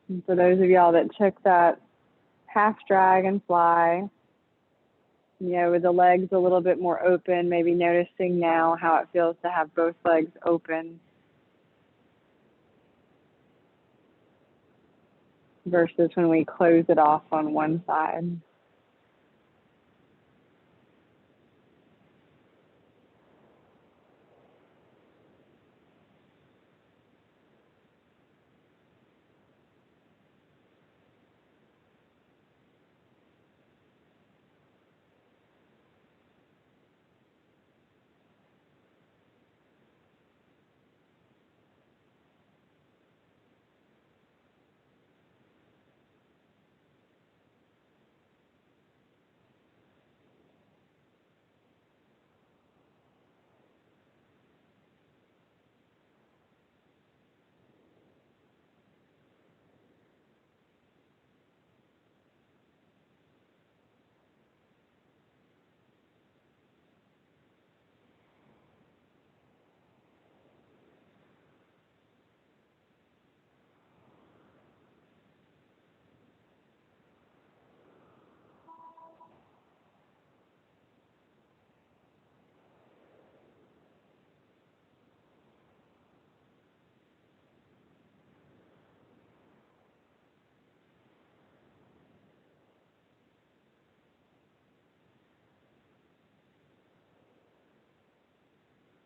And for those of y'all that took that half dragonfly, with the legs a little bit more open, maybe noticing now how it feels to have both legs open versus when we close it off on one side.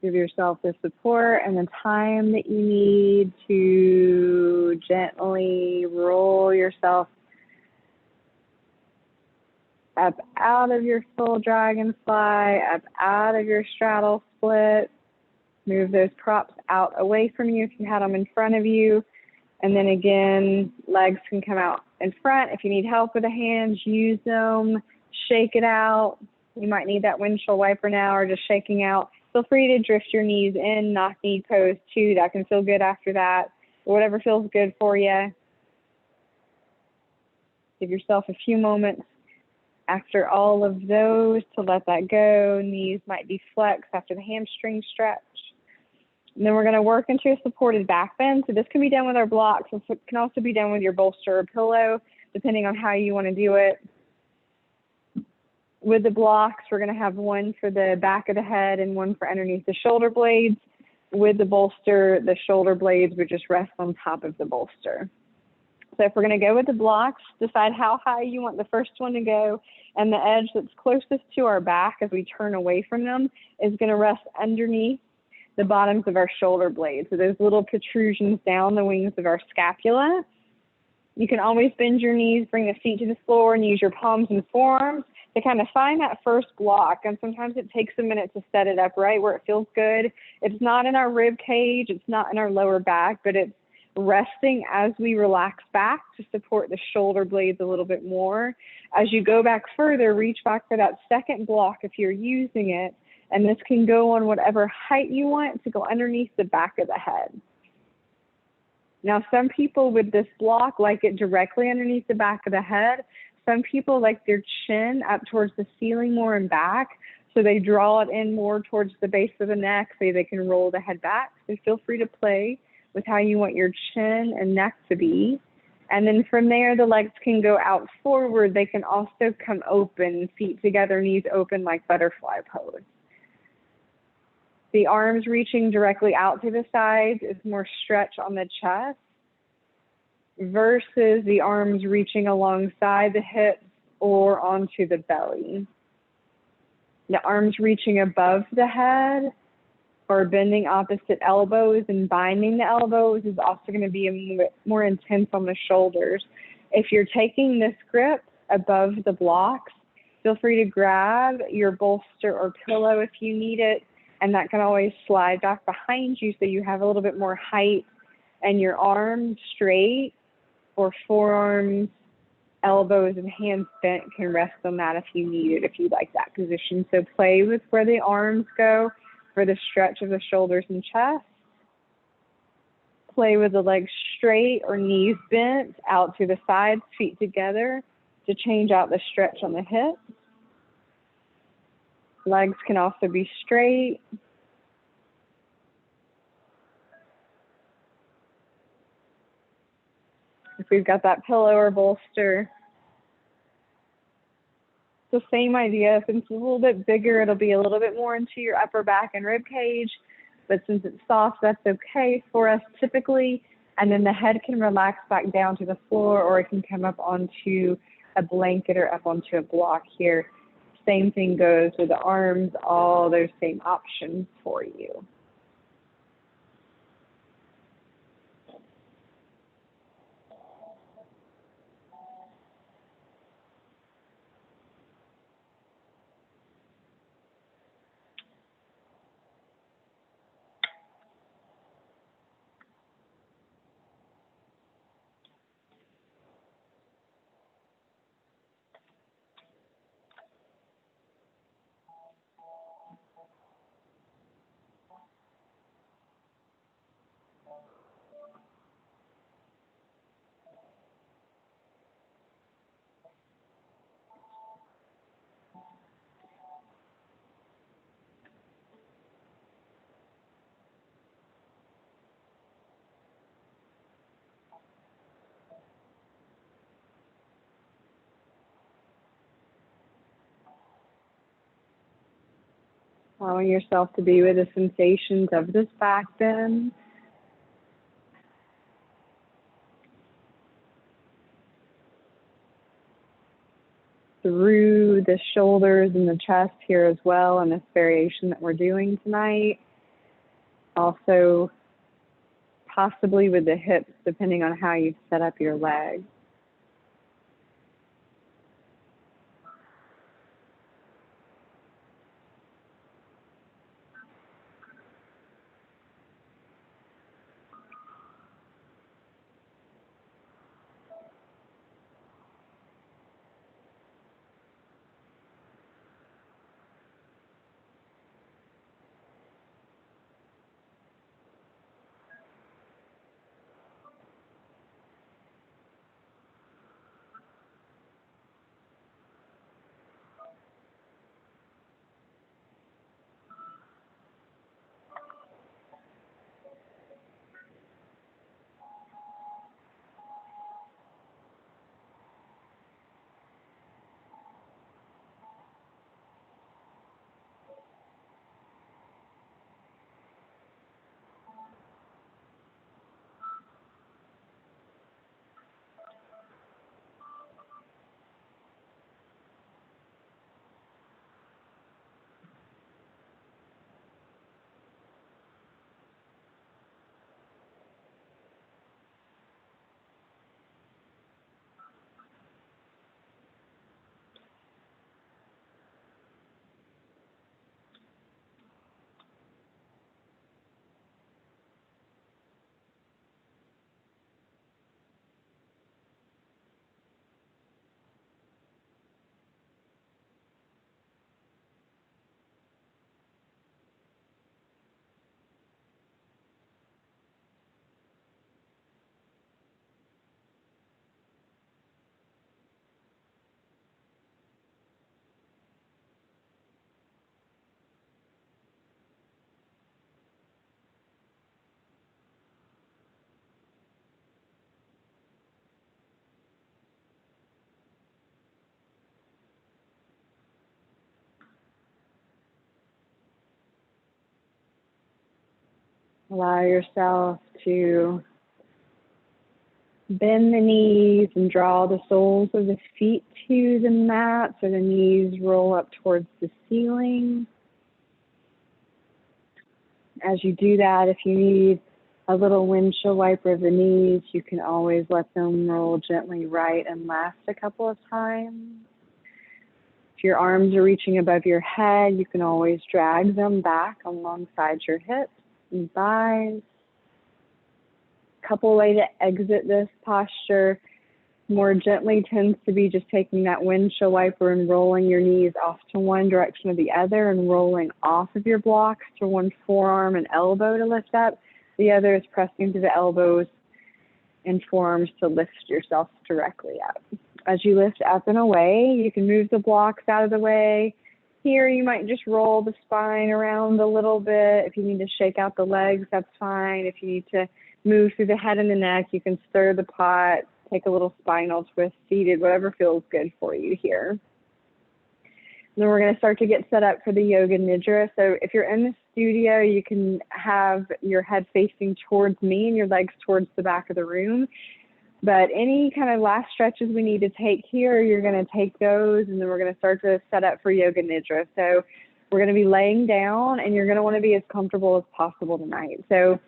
Give yourself the support and the time that you need to gently roll yourself up out of your full dragonfly, up out of your straddle split. Move those props out away from you if you had them in front of you. And then again, legs can come out in front. If you need help with the hands, use them. Shake it out. You might need that windshield wiper now or just shaking out. Feel free to drift your knees in, knock knee pose too. That can feel good after that. Whatever feels good for you. Give yourself a few moments after all of those to let that go. Knees might be flexed after the hamstring stretch. And then we're going to work into a supported back bend. So this can be done with our blocks. It can also be done with your bolster or pillow, depending on how you want to do it. With the blocks, we're going to have one for the back of the head and one for underneath the shoulder blades. With the bolster, the shoulder blades would just rest on top of the bolster. So if we're going to go with the blocks, decide how high you want the first one to go, and the edge that's closest to our back as we turn away from them is going to rest underneath the bottoms of our shoulder blades. So those little protrusions down the wings of our scapula. You can always bend your knees, bring the feet to the floor, and use your palms and forearms to kind of find that first block. And sometimes it takes a minute to set it up right where it feels good. It's not in our rib cage, it's not in our lower back, but it's resting as we relax back to support the shoulder blades a little bit more. As you go back further, reach back for that second block if you're using it. And this can go on whatever height you want to go underneath the back of the head. Now, some people with this block like it directly underneath the back of the head. Some people like their chin up towards the ceiling more and back. So they draw it in more towards the base of the neck so they can roll the head back. So feel free to play with how you want your chin and neck to be. And then from there, the legs can go out forward. They can also come open, feet together, knees open like butterfly pose. The arms reaching directly out to the sides is more stretch on the chest versus the arms reaching alongside the hips or onto the belly. The arms reaching above the head or bending opposite elbows and binding the elbows is also going to be more intense on the shoulders. If you're taking this grip above the blocks, feel free to grab your bolster or pillow if you need it, and that can always slide back behind you so you have a little bit more height and your arms straight, or forearms, elbows, and hands bent can rest on that if you need it, if you like that position. So play with where the arms go for the stretch of the shoulders and chest. Play with the legs straight or knees bent out to the sides, feet together to change out the stretch on the hips. Legs can also be straight. If we've got that pillow or bolster, it's the same idea. Since it's a little bit bigger, it'll be a little bit more into your upper back and rib cage. But since it's soft, that's okay for us typically. And then the head can relax back down to the floor, or it can come up onto a blanket or up onto a block here. Same thing goes with the arms, all those same options for you. Allowing yourself to be with the sensations of this back bend. Through the shoulders and the chest here as well in this variation that we're doing tonight. Also, possibly with the hips, depending on how you set up your legs. Allow yourself to bend the knees and draw the soles of the feet to the mat so the knees roll up towards the ceiling. As you do that, if you need a little windshield wiper of the knees, you can always let them roll gently right and left a couple of times. If your arms are reaching above your head, you can always drag them back alongside your hips and thighs. Couple way to exit this posture more gently tends to be just taking that windshield wiper and rolling your knees off to one direction or the other and rolling off of your blocks to one forearm and elbow to lift up. The other is pressing to the elbows and forearms to lift yourself directly up. As you lift up and away, you can move the blocks out of the way. Here, you might just roll the spine around a little bit. If you need to shake out the legs, that's fine. If you need to move through the head and the neck, you can stir the pot, take a little spinal twist seated, whatever feels good for you here. Then we're going to start to get set up for the Yoga Nidra. So if you're in the studio, you can have your head facing towards me and your legs towards the back of the room. But any kind of last stretches we need to take here, you're going to take those, and then we're going to start to set up for Yoga Nidra. So we're going to be laying down, and you're going to want to be as comfortable as possible tonight. So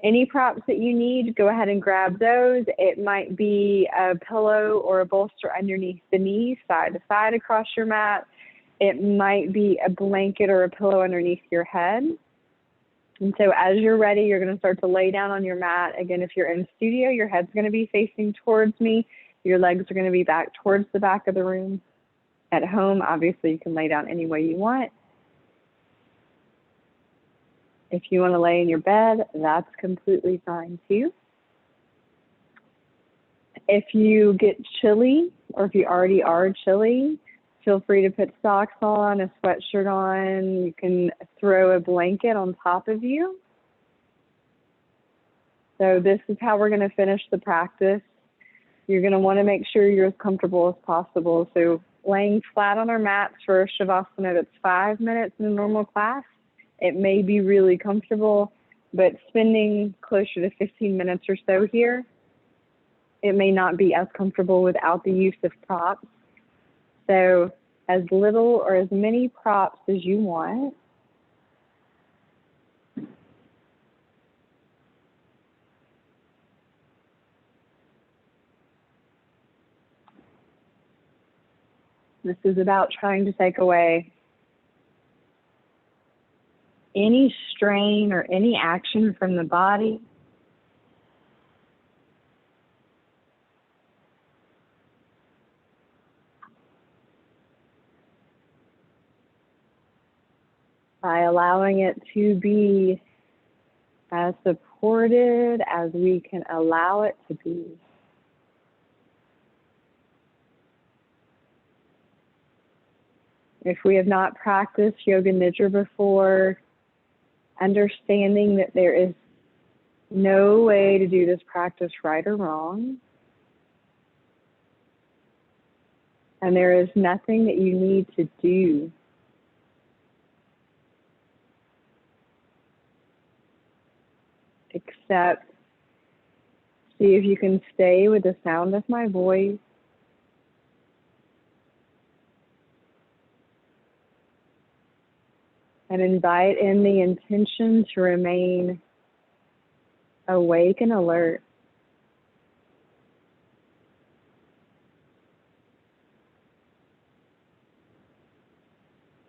any props that you need, go ahead and grab those. It might be a pillow or a bolster underneath the knees, side to side across your mat. It might be a blanket or a pillow underneath your head. And so as you're ready, you're going to start to lay down on your mat. Again, if you're in the studio, your head's going to be facing towards me. Your legs are going to be back towards the back of the room. At home, obviously, you can lay down any way you want. If you want to lay in your bed, that's completely fine too. If you get chilly, or if you already are chilly, feel free to put socks on, a sweatshirt on. You can throw a blanket on top of you. So this is how we're going to finish the practice. You're going to want to make sure you're as comfortable as possible. So laying flat on our mats for Shavasana, that's 5 minutes in a normal class. It may be really comfortable, but spending closer to 15 minutes or so here, it may not be as comfortable without the use of props. So as little or as many props as you want. This is about trying to take away any strain or any action from the body. By allowing it to be as supported as we can allow it to be. If we have not practiced Yoga Nidra before, understanding that there is no way to do this practice right or wrong, and there is nothing that you need to do. Except see if you can stay with the sound of my voice. And invite in the intention to remain awake and alert.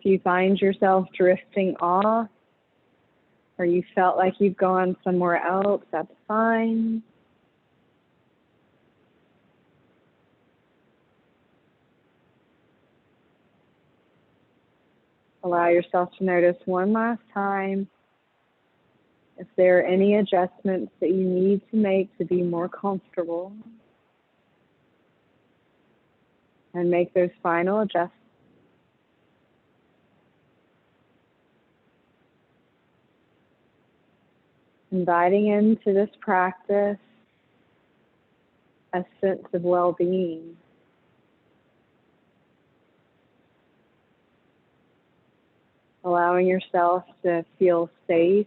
If you find yourself drifting off, or you felt like you've gone somewhere else, that's fine. Allow yourself to notice one last time if there are any adjustments that you need to make to be more comfortable. And make those final adjustments. Inviting into this practice a sense of well-being. Allowing yourself to feel safe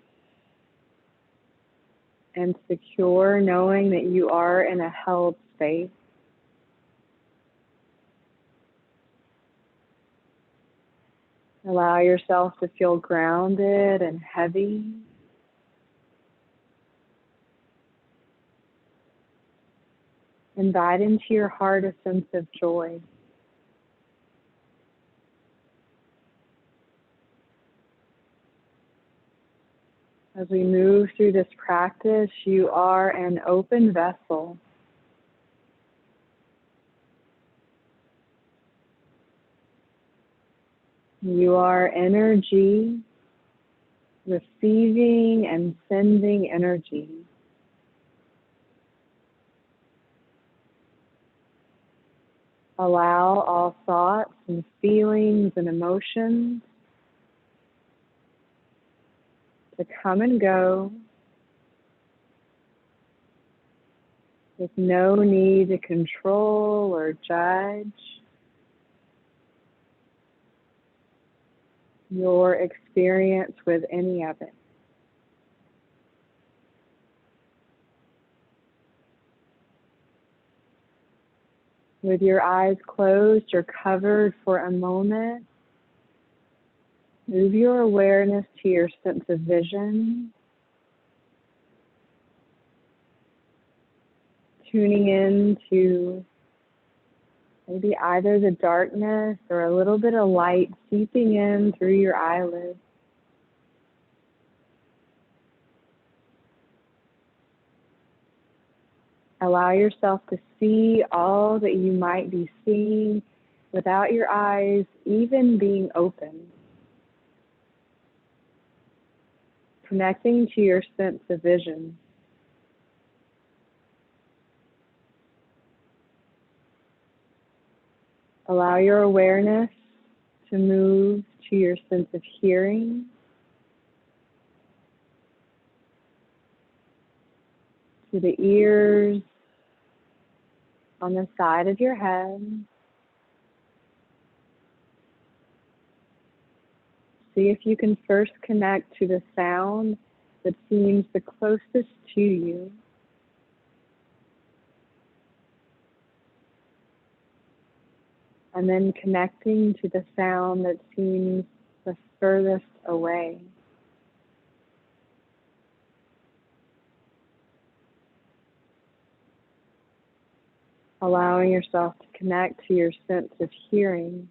and secure, knowing that you are in a held space. Allow yourself to feel grounded and heavy. Invite into your heart a sense of joy. As we move through this practice, you are an open vessel. You are energy, receiving and sending energy. Allow all thoughts and feelings and emotions to come and go with no need to control or judge your experience with any of it. With your eyes closed or covered for a moment, move your awareness to your sense of vision, tuning in to maybe either the darkness or a little bit of light seeping in through your eyelids. Allow yourself to see all that you might be seeing without your eyes even being open. Connecting to your sense of vision. Allow your awareness to move to your sense of hearing. To the ears on the side of your head. See if you can first connect to the sound that seems the closest to you. And then connecting to the sound that seems the furthest away. Allowing yourself to connect to your sense of hearing.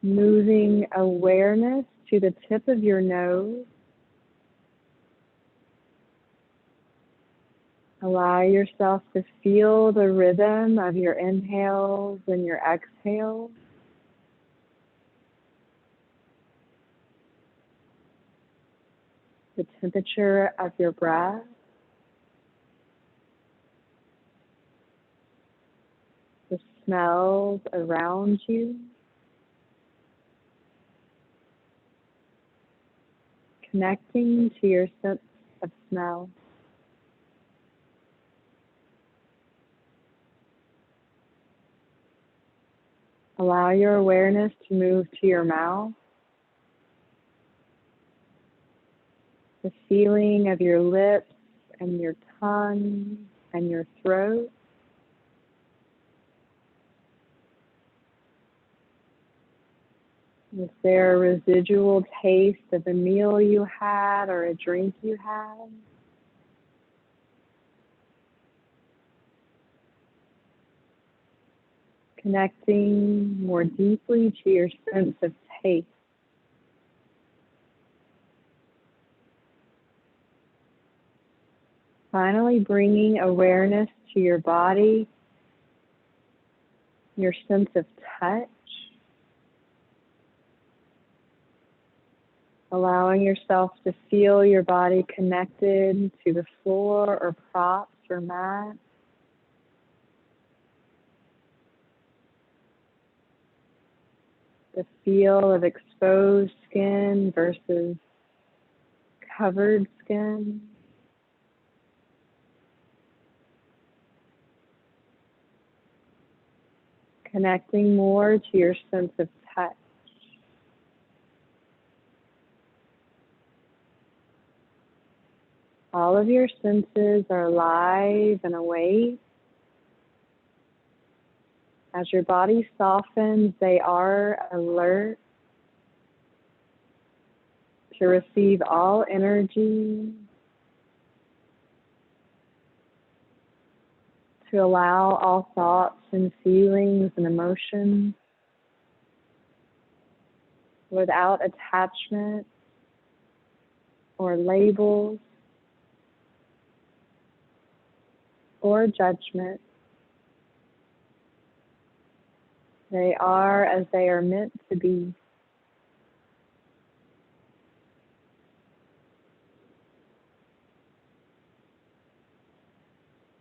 Moving awareness to the tip of your nose. Allow yourself to feel the rhythm of your inhales and your exhales. The temperature of your breath. The smells around you. Connecting to your sense of smell. Allow your awareness to move to your mouth. The feeling of your lips and your tongue and your throat. Is there a residual taste of a meal you had or a drink you had? Connecting more deeply to your sense of taste. Finally, bringing awareness to your body, your sense of touch. Allowing yourself to feel your body connected to the floor or props or mat. The feel of exposed skin versus covered skin. Connecting more to your sense of touch. All of your senses are alive and awake. As your body softens, they are alert to receive all energy, to allow all thoughts and feelings and emotions without attachment or labels or judgment. They are as they are meant to be.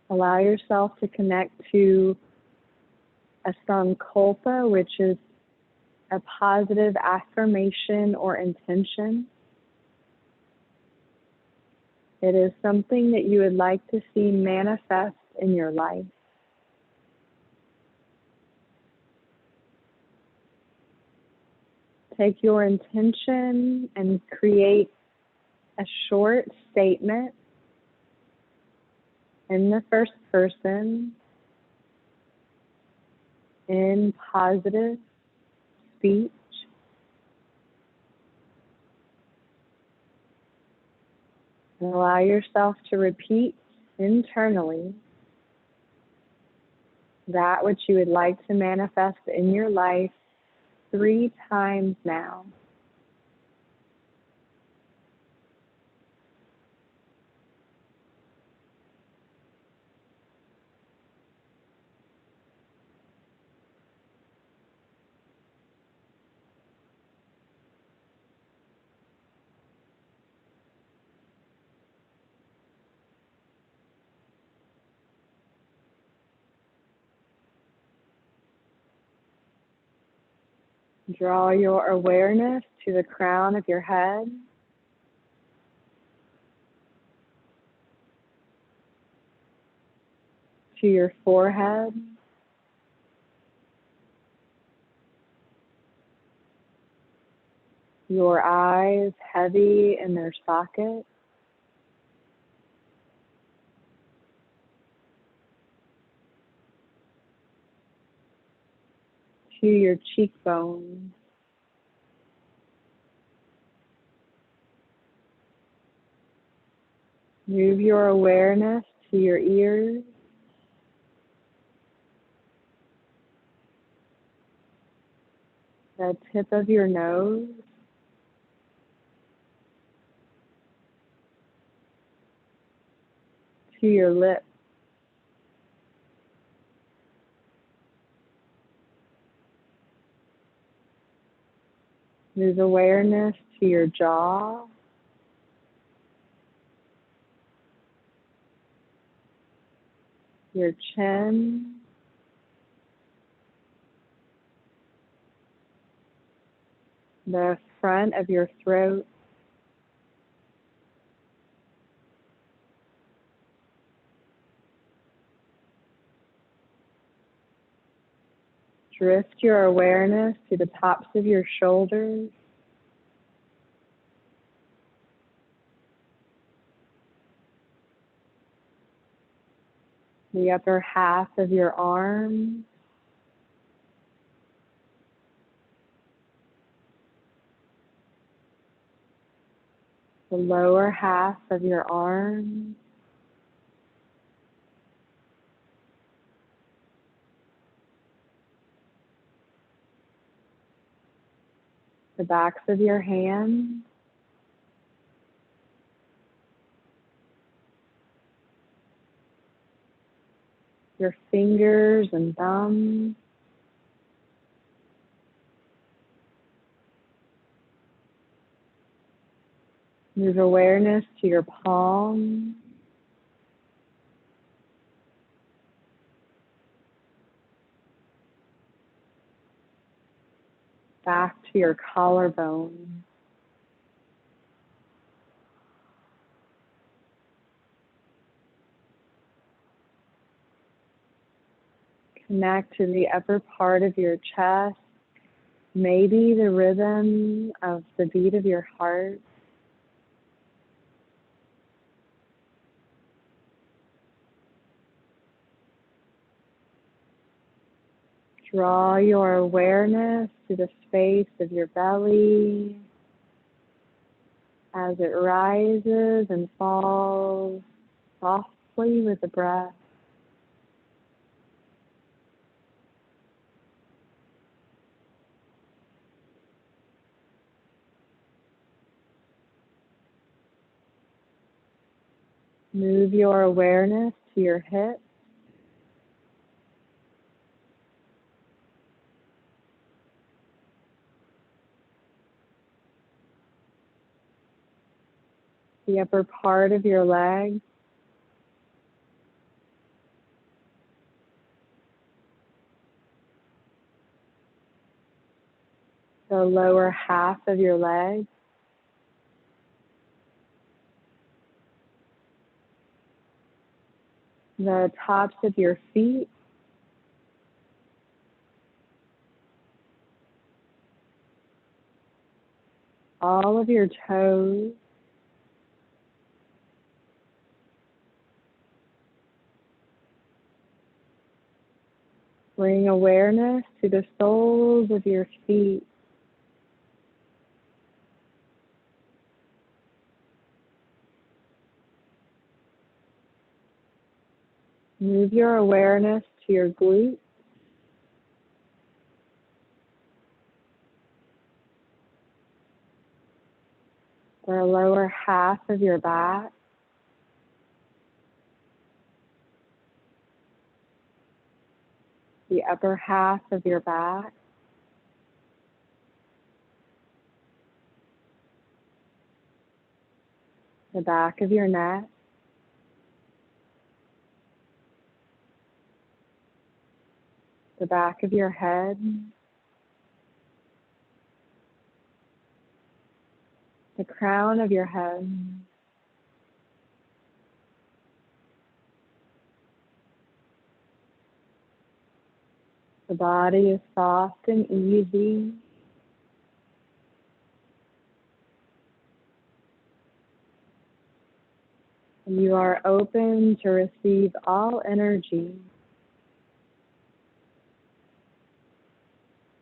Allow yourself to connect to a sankalpa, which is a positive affirmation or intention. It is something that you would like to see manifest in your life. Take your intention and create a short statement in the first person in positive speech. And allow yourself to repeat internally that which you would like to manifest in your life 3 times now. Draw your awareness to the crown of your head. To your forehead. Your eyes heavy in their socket. To your cheekbones. Move your awareness to your ears. The tip of your nose. To your lips. Move awareness to your jaw. Your chin. The front of your throat. Drift your awareness to the tops of your shoulders. The upper half of your arms. The lower half of your arms. The backs of your hands. Your fingers and thumbs. Move awareness to your palms. Back to your collarbone. Connect to the upper part of your chest, maybe the rhythm of the beat of your heart. Draw your awareness to the space of your belly as it rises and falls softly with the breath. Move your awareness to your hips. The upper part of your legs. The lower half of your legs. The tops of your feet. All of your toes. Bring awareness to the soles of your feet. Move your awareness to your glutes. The lower half of your back. The upper half of your back. The back of your neck. The back of your head. The crown of your head. The body is soft and easy. And you are open to receive all energy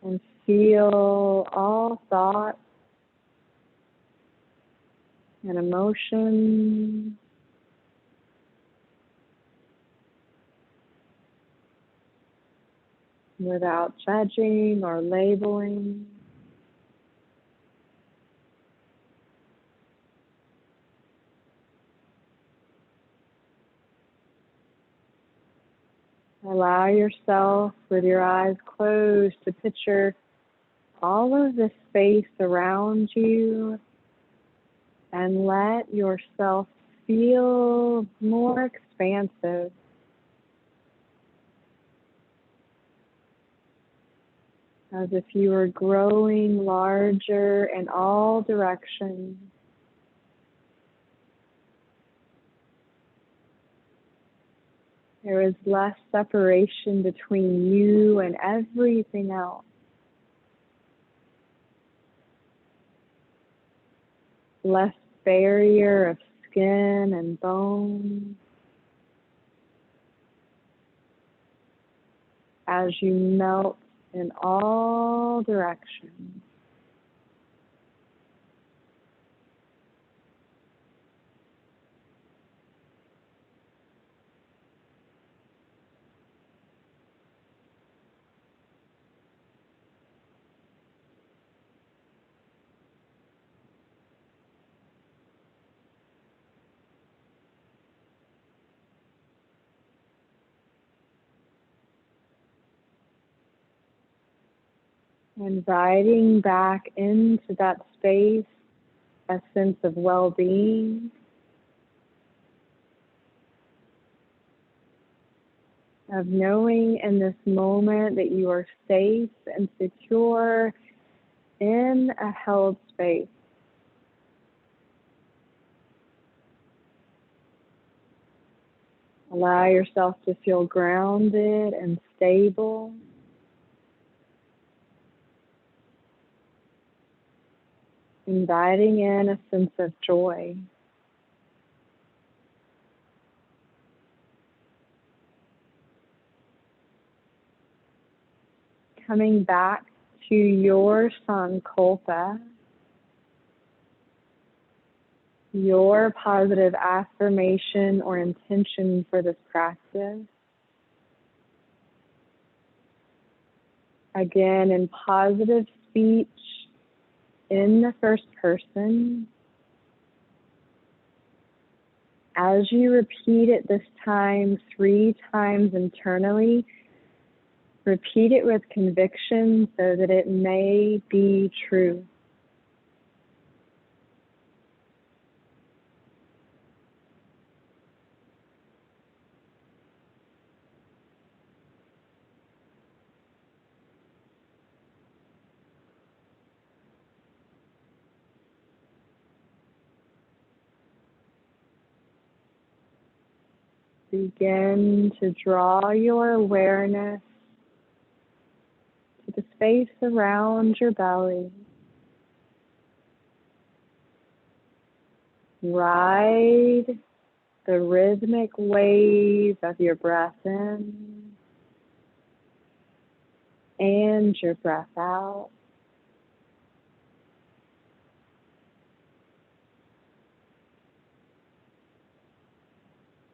and feel all thoughts and emotions without judging or labeling. Allow yourself, with your eyes closed, to picture all of the space around you and let yourself feel more expansive. As if you were growing larger in all directions. There is less separation between you and everything else. Less barrier of skin and bone. As you melt in all directions. Inviting back into that space a sense of well-being, of knowing in this moment that you are safe and secure in a held space. Allow yourself to feel grounded and stable. Inviting in a sense of joy. coming back to your Sankalpa, your positive affirmation or intention for this practice. Again, in positive speech, in the first person. As you repeat it this time 3 times internally, repeat it with conviction so that it may be true. Begin to draw your awareness to the space around your belly. Ride the rhythmic wave of your breath in and your breath out.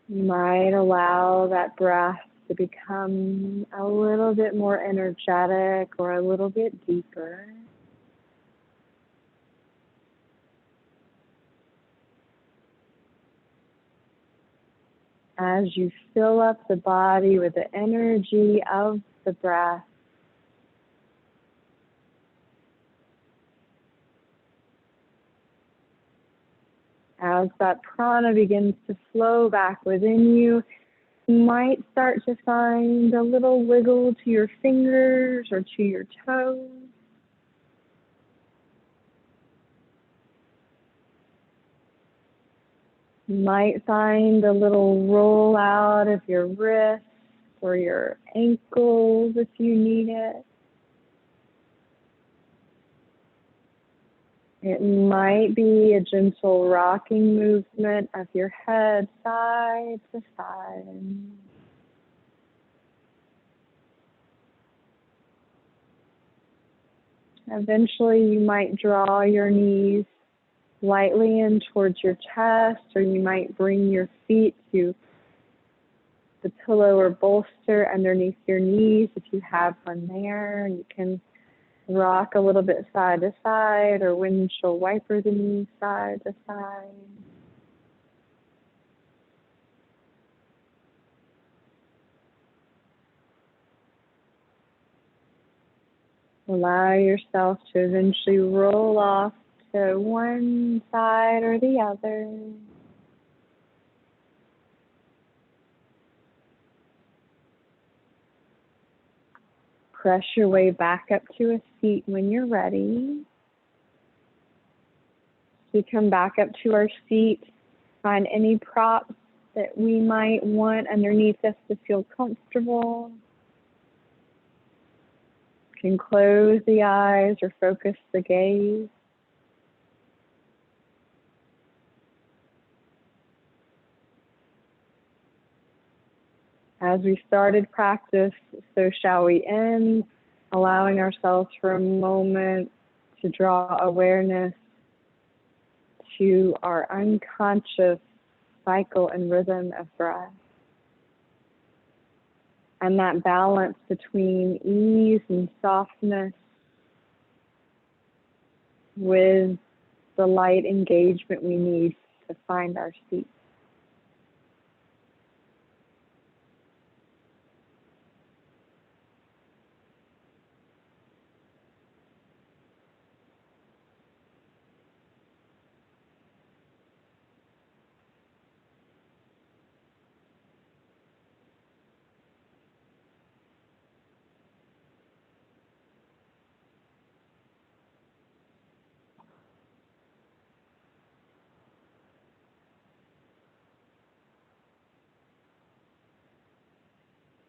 You might allow that breath to become a little bit more energetic or a little bit deeper. As you fill up the body with the energy of the breath, as that prana begins to flow back within you, you might start to find a little wiggle to your fingers or to your toes. You might find a little roll out of your wrists or your ankles if you need it. It might be a gentle rocking movement of your head side to side. Eventually, you might draw your knees lightly in towards your chest, or you might bring your feet to the pillow or bolster underneath your knees if you have one there. You can rock a little bit side to side or windshield wiper the knees side to side. Allow yourself to eventually roll off to one side or the other. Press your way back up to a seat when you're ready. We come back up to our seat, find any props that we might want underneath us to feel comfortable. You can close the eyes or focus the gaze. As we started practice, so shall we end, allowing ourselves for a moment to draw awareness to our unconscious cycle and rhythm of breath. And that balance between ease and softness with the light engagement we need to find our seat.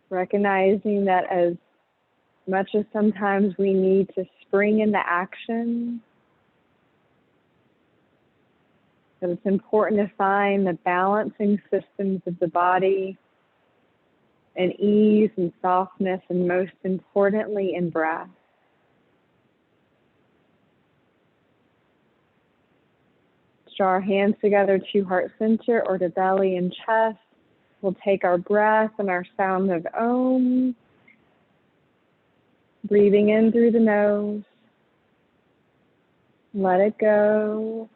Recognizing that as much as sometimes we need to spring into action, that it's important to find the balancing systems of the body in ease and softness, and most importantly, in breath. Draw our hands together to heart center or to belly and chest. We'll take our breath and our sound of Om, breathing in through the nose. Let it go.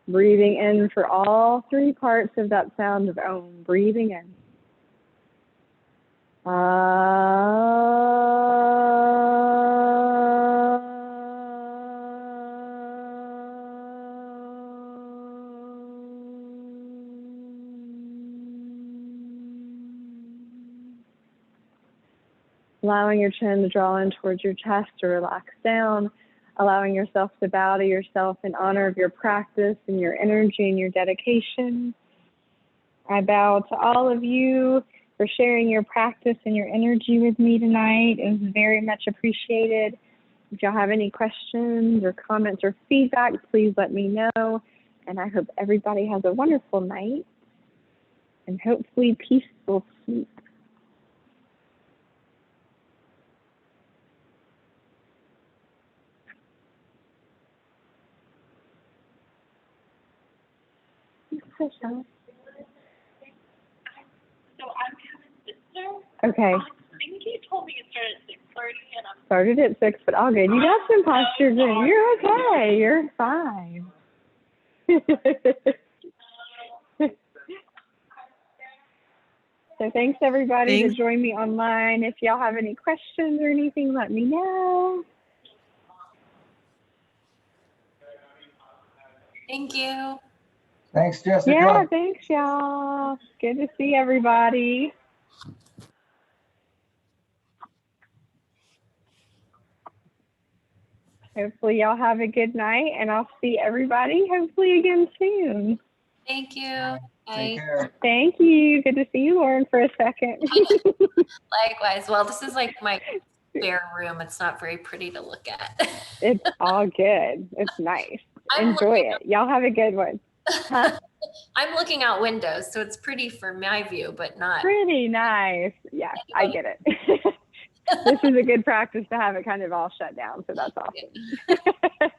Breathing in for all three parts of that sound of Om, breathing in. Allowing your chin to draw in towards your chest to relax down, allowing yourself to bow to yourself in honor of your practice and your energy and your dedication. I bow to all of you for sharing your practice and your energy with me tonight. It was very much appreciated. If y'all have any questions or comments or feedback, please let me know. And I hope everybody has a wonderful night and hopefully peaceful sleep. Hi, Sean. So I'm Kevin's sister. Okay. I think you told me it started at 6:30 and I'm Started at 6, but all good. You got some posture. You're okay. You're fine. So thanks everybody Thanks. to join me online. If y'all have any questions or anything, let me know. Thank you. Thanks, Jessica. Yeah, thanks y'all. Good to see everybody. Hopefully y'all have a good night, and I'll see everybody hopefully again soon. Thank you. Take Bye. care. Thank you. Good to see you, Lauren, for a second. Likewise. Well, this is like my spare room. It's not very pretty to look at. It's all good. It's nice. I'm Enjoy looking it. Y'all have a good one. Huh? I'm looking out windows, so it's pretty for my view, but not. Pretty nice. Yes, I get it. This is a good practice to have it kind of all shut down, so that's awesome.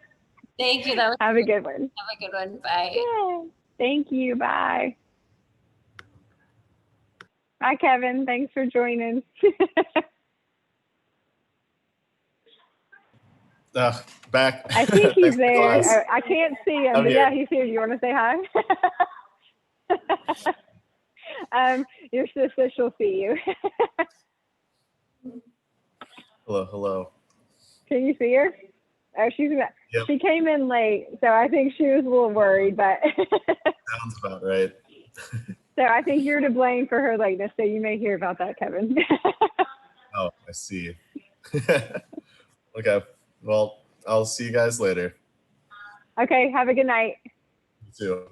Thank you. That was Have a good one. Have a good one. Bye. Yeah. Thank you. Bye. Bye, Kevin. Thanks for joining. Back. I think he's Thanks for class. there. I can't see him, I'm but here. yeah, he's here. You want to say hi? Your sister, she'll see you. Hello, hello. Can you see her? Oh, she's Yep. She came in late, so I think she was a little worried, but Sounds about right. so I think you're to blame for her lateness, so you may hear about that, Kevin. Oh, I see. Okay. Well, I'll see you guys later. Okay, have a good night. You too.